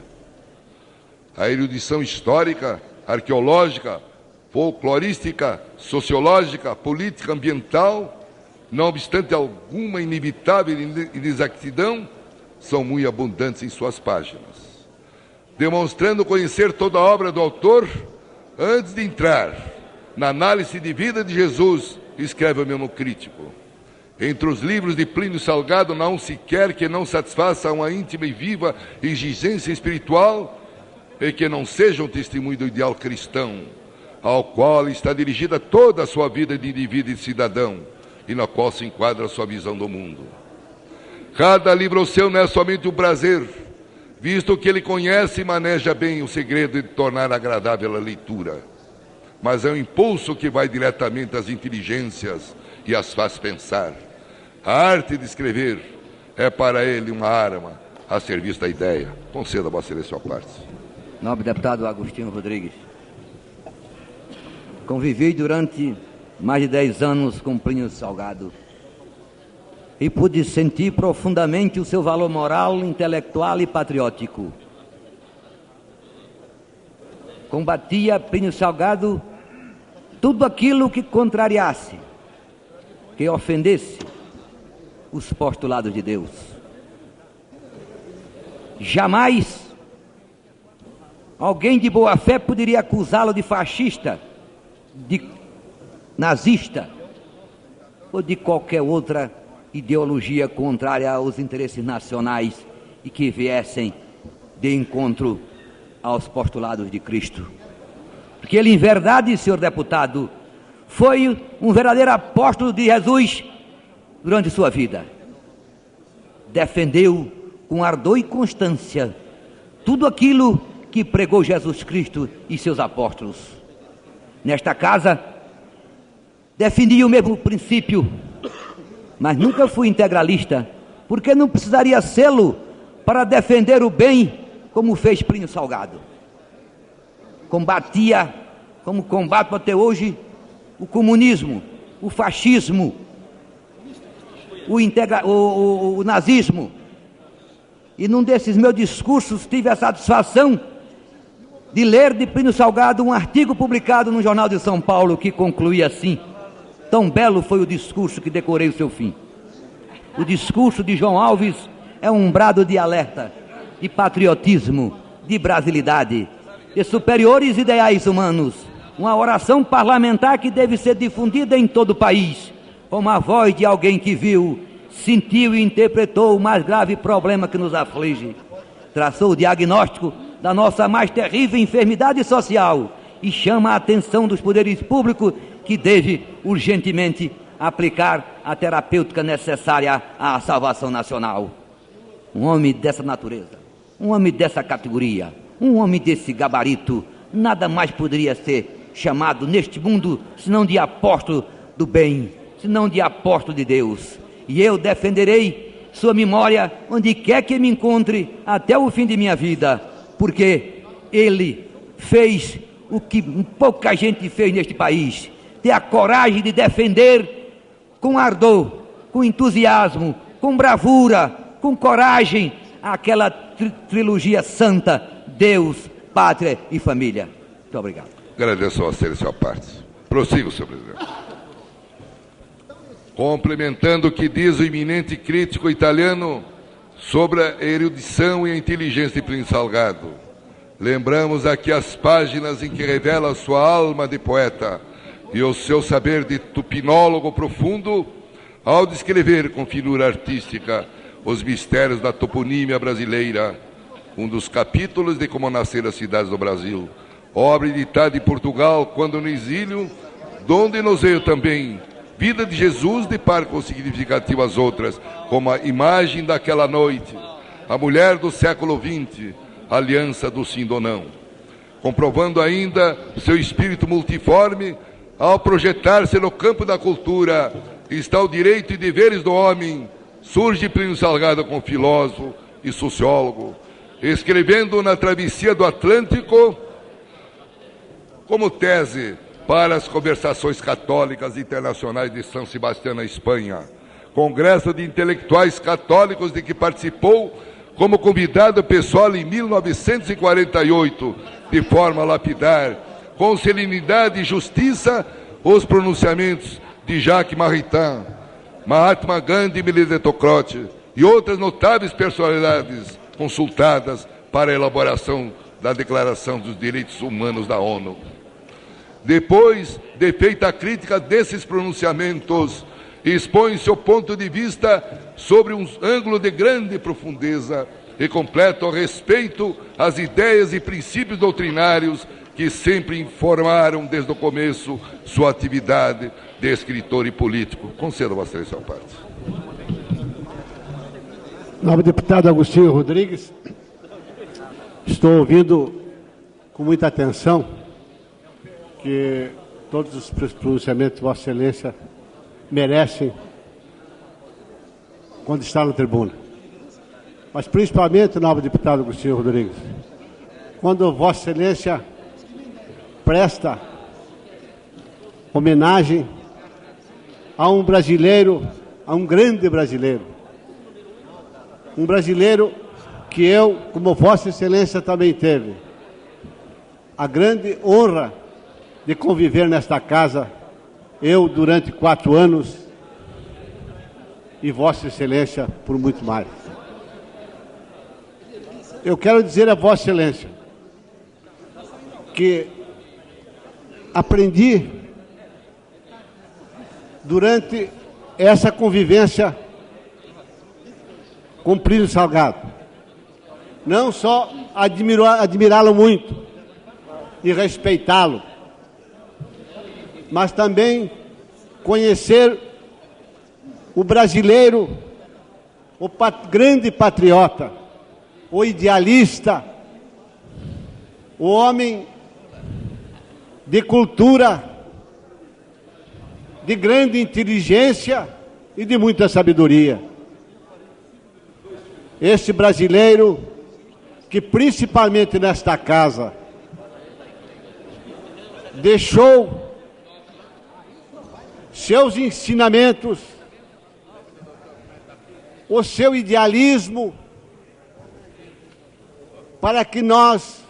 a erudição histórica, arqueológica, folclorística, sociológica, política, ambiental, não obstante alguma inevitável inexatidão, são muito abundantes em suas páginas. Demonstrando conhecer toda a obra do autor, antes de entrar na análise de vida de Jesus, escreve o mesmo crítico: entre os livros de Plínio Salgado não há um sequer que não satisfaça uma íntima e viva exigência espiritual e que não seja um testemunho do ideal cristão, ao qual está dirigida toda a sua vida de indivíduo e de cidadão, e na qual se enquadra a sua visão do mundo. Cada livro seu não é somente um prazer, visto que ele conhece e maneja bem o segredo de tornar agradável a leitura, mas é um impulso que vai diretamente às inteligências e as faz pensar. A arte de escrever é para ele uma arma a serviço da ideia. Conceda a Vossa Excelência a parte. Nobre deputado Agostinho Rodrigues, convivi durante mais de 10 anos com Plínio Salgado e pude sentir profundamente o seu valor moral, intelectual e patriótico. Combatia Plínio Salgado tudo aquilo que contrariasse, que ofendesse os postulados de Deus. Jamais alguém de boa fé poderia acusá-lo de fascista, de nazista ou de qualquer outra ideologia contrária aos interesses nacionais e que viessem de encontro aos postulados de Cristo. Porque ele, em verdade, senhor deputado, foi um verdadeiro apóstolo de Jesus durante sua vida. Defendeu com ardor e constância tudo aquilo que pregou Jesus Cristo e seus apóstolos. nesta casa, defendi o mesmo princípio, mas nunca fui integralista, porque não precisaria sê-lo para defender o bem, como fez Plínio Salgado. Combatia, como combato até hoje, o comunismo, o fascismo, o nazismo. E num desses meus discursos tive a satisfação de ler de Plínio Salgado um artigo publicado no Jornal de São Paulo que concluía assim: tão belo foi o discurso que decorei o seu fim. O discurso de João Alves é um brado de alerta, de patriotismo, de brasilidade, de superiores ideais humanos, uma oração parlamentar que deve ser difundida em todo o país, como a voz de alguém que viu, sentiu e interpretou o mais grave problema que nos aflige. Traçou o diagnóstico da nossa mais terrível enfermidade social e chama a atenção dos poderes públicos que deve urgentemente aplicar a terapêutica necessária à salvação nacional. Um homem dessa natureza, um homem dessa categoria, um homem desse gabarito, nada mais poderia ser chamado neste mundo senão de apóstolo do bem, senão de apóstolo de Deus. E eu defenderei sua memória onde quer que me encontre até o fim de minha vida, porque ele fez o que pouca gente fez neste país: ter a coragem de defender com ardor, com entusiasmo, com bravura, com coragem, aquela trilogia santa: Deus, Pátria e Família. Muito obrigado. Agradeço a Excelência à parte. Prossiga, senhor presidente. Complementando o que diz o eminente crítico italiano sobre a erudição e a inteligência de Plínio Salgado, lembramos aqui as páginas em que revela a sua alma de poeta e o seu saber de tupinólogo profundo ao descrever com finura artística os mistérios da toponímia brasileira, um dos capítulos de Como Nascer as Cidades do Brasil, obra editada em Portugal quando no exílio, donde nos veio também Vida de Jesus de par com significativo às outras, como a imagem daquela noite, a mulher do século XX, a aliança do sim ou não. Comprovando ainda seu espírito multiforme, ao projetar-se no campo da cultura, está o direito e deveres do homem, surge Plínio Salgado como filósofo e sociólogo, escrevendo na travessia do Atlântico como tese para as conversações católicas internacionais de São Sebastião, na Espanha, congresso de intelectuais católicos de que participou como convidado pessoal em 1948, de forma a lapidar, com serenidade e justiça, os pronunciamentos de Jacques Maritain, Mahatma Gandhi e Mileto Croce e outras notáveis personalidades consultadas para a elaboração da Declaração dos Direitos Humanos da ONU. Depois de feita a crítica desses pronunciamentos, expõe seu ponto de vista sobre um ângulo de grande profundeza e completo respeito às ideias e princípios doutrinários que sempre informaram desde o começo sua atividade de escritor e político. Concedo a Vossa Excelência a parte. Nobre deputado Agostinho Rodrigues, estou ouvindo com muita atenção que todos os pronunciamentos de Vossa Excelência merecem quando está na tribuna. Mas principalmente, nobre deputado Agostinho Rodrigues, quando Vossa Excelência presta homenagem a um brasileiro, a um grande brasileiro. Um brasileiro que eu, como Vossa Excelência também teve a grande honra de conviver nesta casa, eu durante 4 anos e Vossa Excelência por muito mais. Eu quero dizer a Vossa Excelência que aprendi durante essa convivência com Plínio Salgado, não só admirá-lo muito e respeitá-lo, mas também conhecer o brasileiro, o grande patriota, o idealista, o homem de cultura, de grande inteligência e de muita sabedoria. Este brasileiro que, principalmente nesta casa, deixou seus ensinamentos, o seu idealismo, para que nós,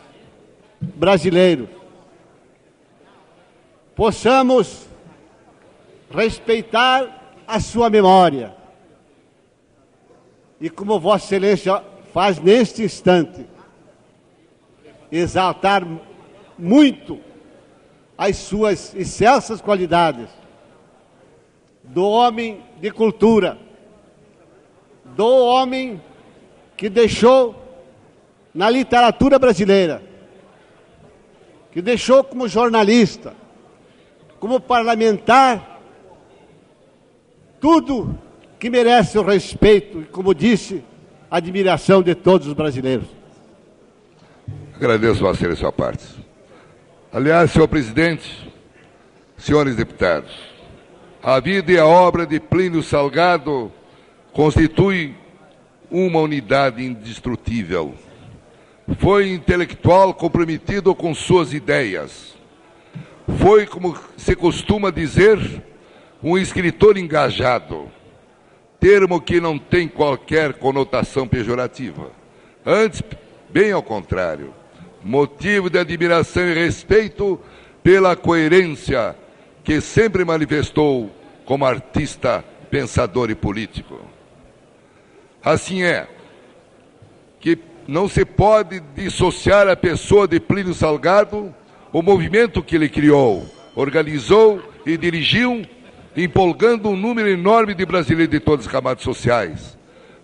brasileiros, possamos respeitar a sua memória. E como Vossa Excelência faz neste instante, exaltar muito as suas excelsas qualidades do homem de cultura, do homem que deixou na literatura brasileira, que deixou como jornalista, como parlamentar, tudo que merece o respeito e, como disse, a admiração de todos os brasileiros. Agradeço, Vossa Excelência, a parte. Aliás, senhor presidente, senhores deputados, a vida e a obra de Plínio Salgado constitui uma unidade indestrutível. Foi intelectual comprometido com suas ideias. Foi, como se costuma dizer, um escritor engajado, termo que não tem qualquer conotação pejorativa. Antes, bem ao contrário, motivo de admiração e respeito pela coerência que sempre manifestou como artista, pensador e político. Assim é que não se pode dissociar a pessoa de Plínio Salgado, o movimento que ele criou, organizou e dirigiu, empolgando um número enorme de brasileiros de todas as camadas sociais.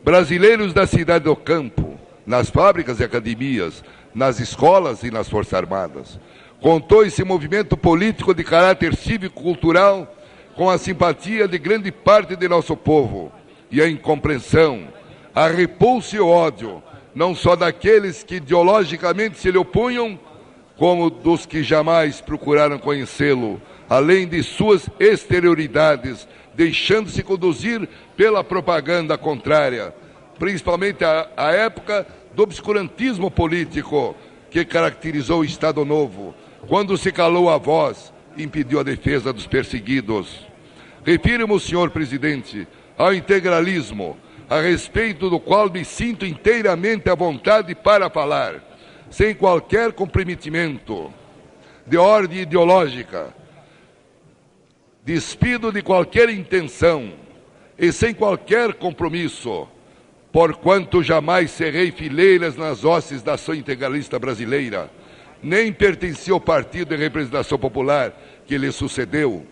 Brasileiros da cidade do campo, nas fábricas e academias, nas escolas e nas Forças Armadas. Contou esse movimento político de caráter cívico-cultural com a simpatia de grande parte de nosso povo e a incompreensão, a repulsa e o ódio, não só daqueles que ideologicamente se lhe opunham, como dos que jamais procuraram conhecê-lo, além de suas exterioridades, deixando-se conduzir pela propaganda contrária, principalmente à época do obscurantismo político que caracterizou o Estado Novo, quando se calou a voz e impediu a defesa dos perseguidos. Refiro-me, senhor presidente, ao integralismo, a respeito do qual me sinto inteiramente à vontade para falar, sem qualquer comprometimento de ordem ideológica, despido de qualquer intenção e sem qualquer compromisso, porquanto jamais cerrei fileiras nas hostes da ação integralista brasileira, nem pertenci ao Partido de Representação Popular que lhe sucedeu.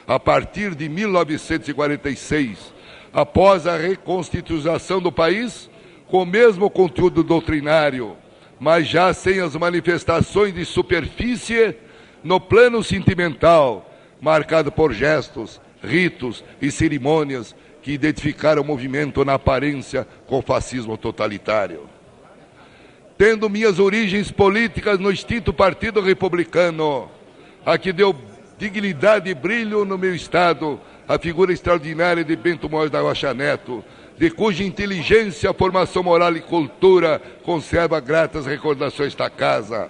A partir de 1946, após a reconstituição do país, com o mesmo conteúdo doutrinário, mas já sem as manifestações de superfície no plano sentimental, marcado por gestos, ritos e cerimônias que identificaram o movimento na aparência com o fascismo totalitário. Tendo minhas origens políticas no extinto Partido Republicano, a que deu dignidade e brilho no meu estado, a figura extraordinária de Bento Moraes da Rocha Neto, de cuja inteligência, formação moral e cultura conserva gratas recordações da casa,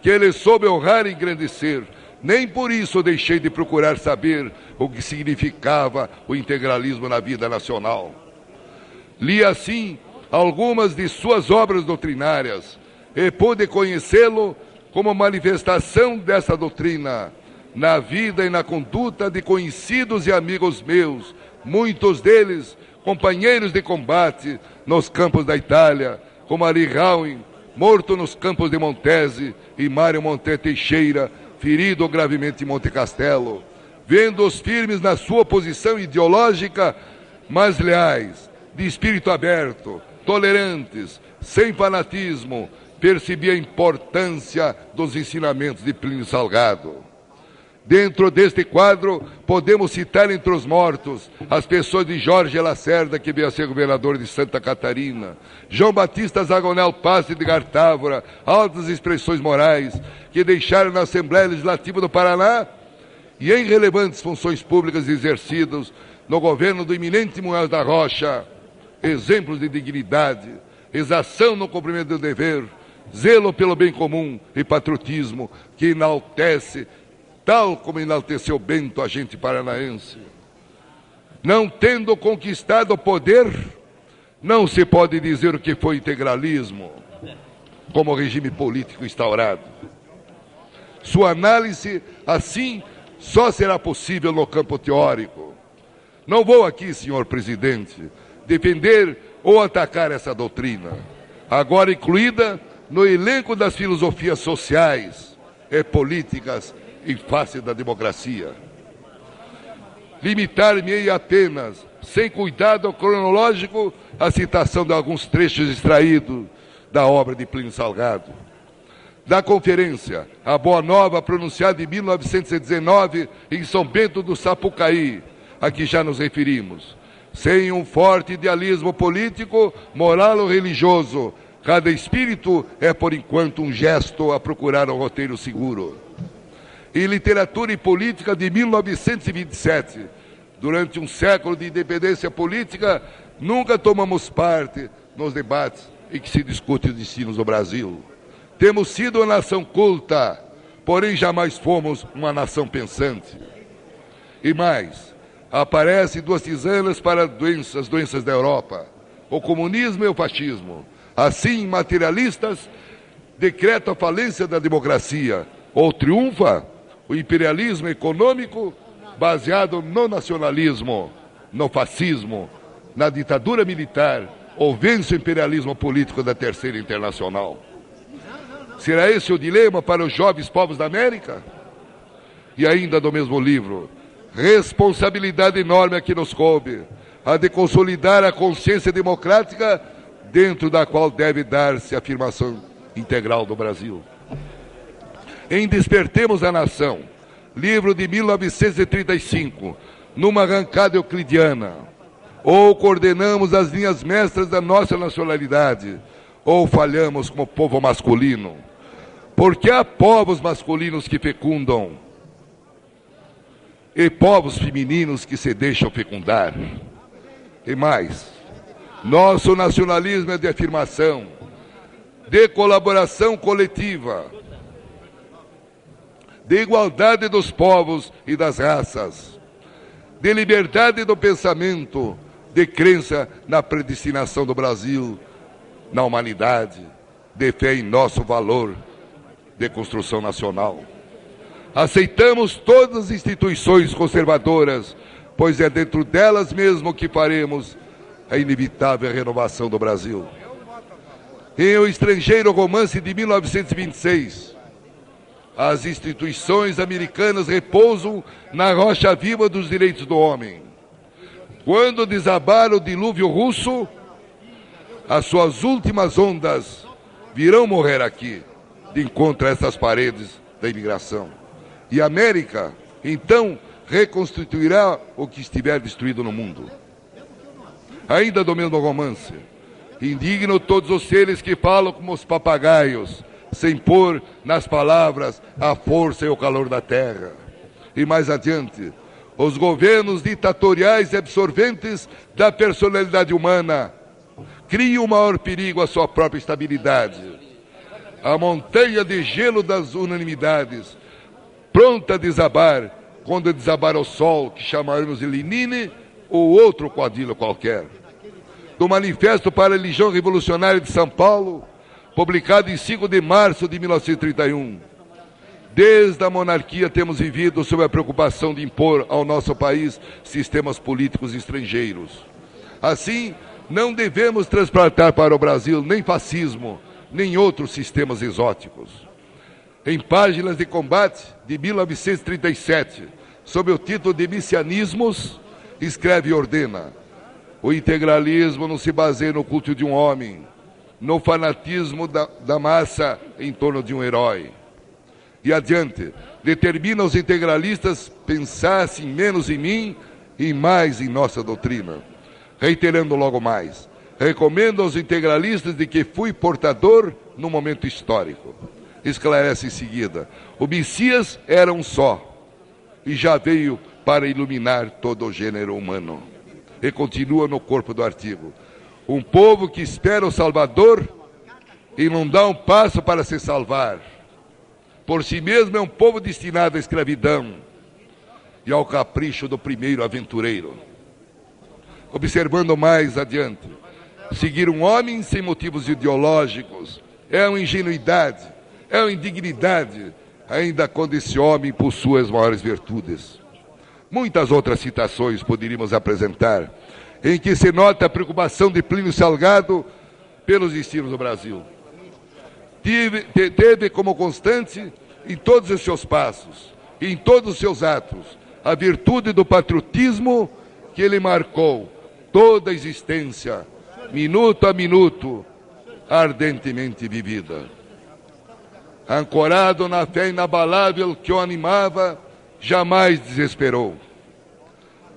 que ele soube honrar e engrandecer. Nem por isso deixei de procurar saber o que significava o integralismo na vida nacional. Li, assim, algumas de suas obras doutrinárias e pude conhecê-lo como manifestação dessa doutrina na vida e na conduta de conhecidos e amigos meus, muitos deles companheiros de combate nos campos da Itália, como Ari Rauen, morto nos campos de Montese, e Mário Monte Teixeira, ferido gravemente em Monte Castelo, vendo-os firmes na sua posição ideológica, mas leais, de espírito aberto, tolerantes, sem fanatismo, percebi a importância dos ensinamentos de Plínio Salgado. Dentro deste quadro, podemos citar entre os mortos as pessoas de Jorge Lacerda, que veio a ser governador de Santa Catarina, João Batista Zagonel Passe de Gartávora, altas expressões morais que deixaram na Assembleia Legislativa do Paraná e em relevantes funções públicas exercidas no governo do eminente Moisés da Rocha, exemplos de dignidade, exação no cumprimento do dever, zelo pelo bem comum e patriotismo que enaltece, tal como enalteceu Bento, a gente paranaense. Não tendo conquistado o poder, não se pode dizer o que foi integralismo, como regime político instaurado. Sua análise, assim, só será possível no campo teórico. Não vou aqui, senhor presidente, defender ou atacar essa doutrina, agora incluída no elenco das filosofias sociais e políticas em face da democracia. Limitar-me-ei apenas, sem cuidado cronológico, a citação de alguns trechos extraídos da obra de Plínio Salgado. Da conferência, a Boa Nova, pronunciada em 1919 em São Bento do Sapucaí, a que já nos referimos. Sem um forte idealismo político, moral ou religioso, cada espírito é, por enquanto, um gesto a procurar um roteiro seguro. Em Literatura e Política de 1927, durante um século de independência política, nunca tomamos parte nos debates em que se discute os destinos do Brasil. Temos sido uma nação culta, porém jamais fomos uma nação pensante. E mais, aparecem duas tisanas para as doenças da Europa, o comunismo e o fascismo. Assim, materialistas decretam a falência da democracia, ou triunfa o imperialismo econômico baseado no nacionalismo, no fascismo, na ditadura militar, ou vence o imperialismo político da Terceira Internacional. Será esse o dilema para os jovens povos da América? E ainda do mesmo livro, responsabilidade enorme a que nos coube, a de consolidar a consciência democrática dentro da qual deve dar-se a afirmação integral do Brasil. Em Despertemos a Nação, livro de 1935, numa arrancada euclidiana, ou coordenamos as linhas mestras da nossa nacionalidade, ou falhamos como povo masculino. Porque há povos masculinos que fecundam e povos femininos que se deixam fecundar. E mais, nosso nacionalismo é de afirmação, de colaboração coletiva, de igualdade dos povos e das raças, de liberdade do pensamento, de crença na predestinação do Brasil, na humanidade, de fé em nosso valor de construção nacional. Aceitamos todas as instituições conservadoras, pois é dentro delas mesmo que faremos a inevitável renovação do Brasil. Em O Estrangeiro, romance de 1926, as instituições americanas repousam na rocha viva dos direitos do homem. Quando desabar o dilúvio russo, as suas últimas ondas virão morrer aqui, de encontro a essas paredes da imigração. E a América, então, reconstituirá o que estiver destruído no mundo. Ainda do mesmo romance, indigno todos os seres que falam como os papagaios, sem pôr nas palavras a força e o calor da terra. E mais adiante, os governos ditatoriais e absorventes da personalidade humana criam o maior perigo à sua própria estabilidade. A montanha de gelo das unanimidades, pronta a desabar, quando desabar o sol, que chamaremos de Lenine, ou outro quadrilho qualquer. Do Manifesto para a Religião Revolucionária de São Paulo, publicado em 5 de março de 1931. Desde a monarquia temos vivido sob a preocupação de impor ao nosso país sistemas políticos estrangeiros. Assim, não devemos transplantar para o Brasil nem fascismo, nem outros sistemas exóticos. Em Páginas de Combate, de 1937, sob o título de Messianismos, escreve e ordena: o integralismo não se baseia no culto de um homem, no fanatismo da massa em torno de um herói. e adiante, determina aos integralistas pensassem menos em mim e mais em nossa doutrina. Reiterando logo mais, recomendo aos integralistas de que fui portador no momento histórico. Esclarece em seguida, o Messias era um só, e já veio para iluminar todo o gênero humano. E continua no corpo do artigo. Um povo que espera o Salvador e não dá um passo para se salvar. Por si mesmo é um povo destinado à escravidão e ao capricho do primeiro aventureiro. Observando mais adiante, seguir um homem sem motivos ideológicos é uma ingenuidade, é uma indignidade, ainda quando esse homem possui as maiores virtudes. Muitas outras citações poderíamos apresentar, em que se nota a preocupação de Plínio Salgado pelos destinos do Brasil. Teve como constante em todos os seus passos, em todos os seus atos, a virtude do patriotismo que ele marcou toda a existência, minuto a minuto, ardentemente vivida. Ancorado na fé inabalável que o animava, jamais desesperou.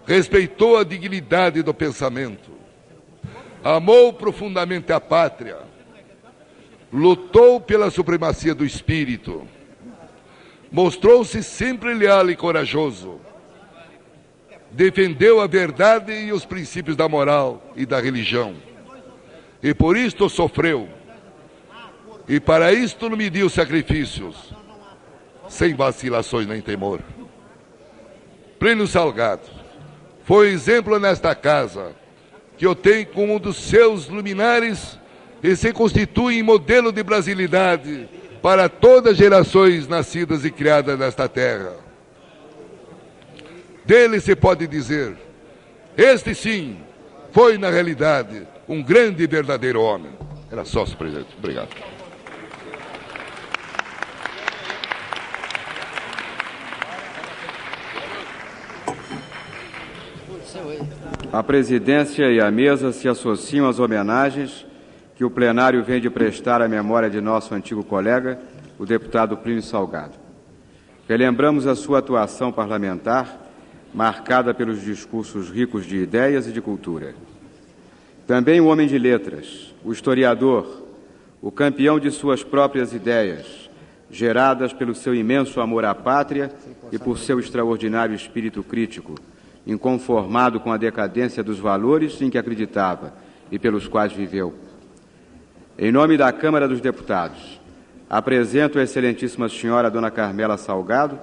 Respeitou a dignidade do pensamento. Amou profundamente a pátria. Lutou pela supremacia do espírito. Mostrou-se sempre leal e corajoso. Defendeu a verdade e os princípios da moral e da religião. E por isto sofreu. E para isto não mediu sacrifícios, sem vacilações nem temor. Plínio Salgado foi exemplo nesta casa, que o tem como um dos seus luminares e se constitui em modelo de brasilidade para todas as gerações nascidas e criadas nesta terra. Dele se pode dizer, este sim, foi na realidade um grande e verdadeiro homem. Era só, senhor presidente. Obrigado. A presidência e a mesa se associam às homenagens que o plenário vem de prestar à memória de nosso antigo colega, o deputado Plínio Salgado. Relembramos a sua atuação parlamentar, marcada pelos discursos ricos de ideias e de cultura. Também o homem de letras, o historiador, o campeão de suas próprias ideias, geradas pelo seu imenso amor à pátria e por seu extraordinário espírito crítico, inconformado com a decadência dos valores em que acreditava e pelos quais viveu. Em nome da Câmara dos Deputados, apresento à excelentíssima senhora Dona Carmela Salgado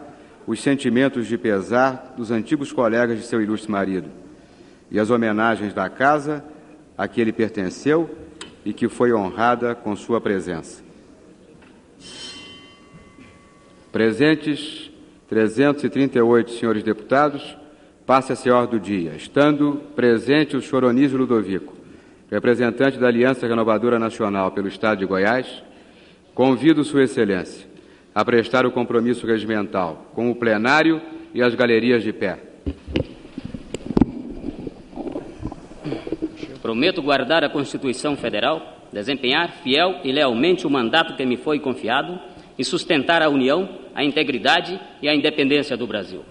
os sentimentos de pesar dos antigos colegas de seu ilustre marido e as homenagens da casa a que ele pertenceu e que foi honrada com sua presença. Presentes 338 senhores deputados, passe-se a ordem do dia, estando presente o senhor Onísio Ludovico, representante da Aliança Renovadora Nacional pelo Estado de Goiás, convido Sua Excelência a prestar o compromisso regimental com o plenário e as galerias de pé. Prometo guardar a Constituição Federal, desempenhar fiel e lealmente o mandato que me foi confiado e sustentar a união, a integridade e a independência do Brasil.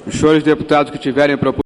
Os senhores deputados que tiverem